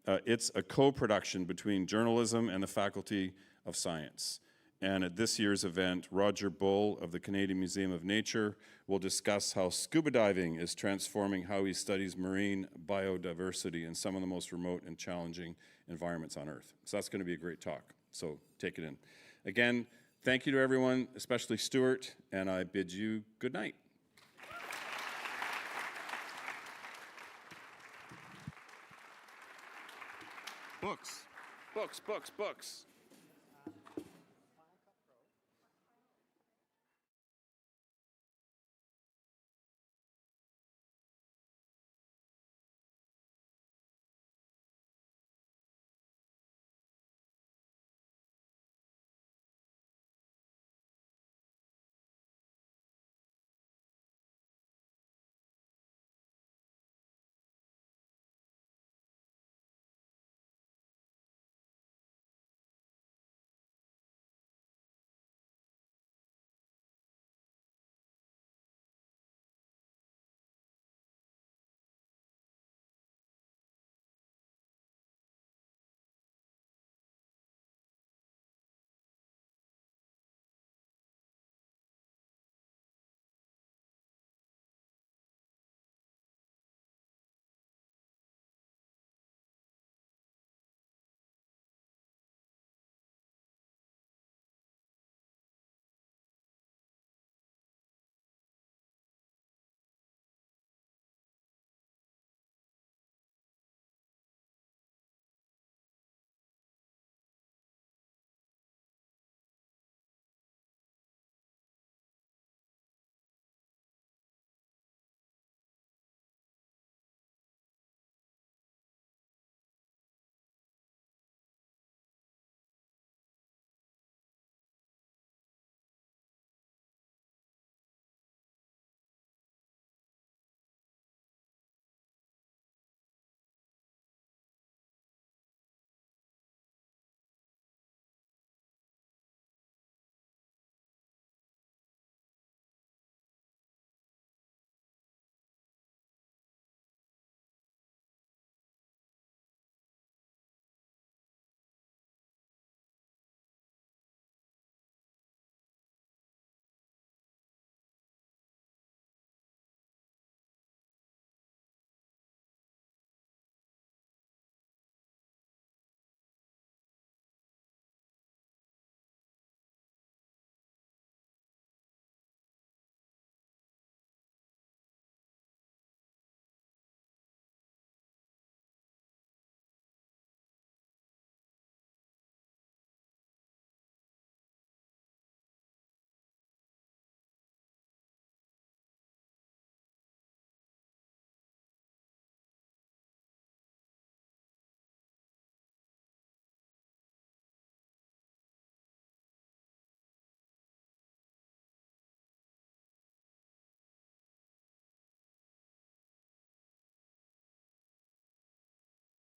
It's a co-production between journalism and the Faculty of Science. And at this year's event, Roger Bull of the Canadian Museum of Nature will discuss how scuba diving is transforming how he studies marine biodiversity in some of the most remote and challenging environments on Earth. So that's going to be a great talk, so take it in. Again, thank you to everyone, especially Stuart, and I bid you good night. Books, books, books, books.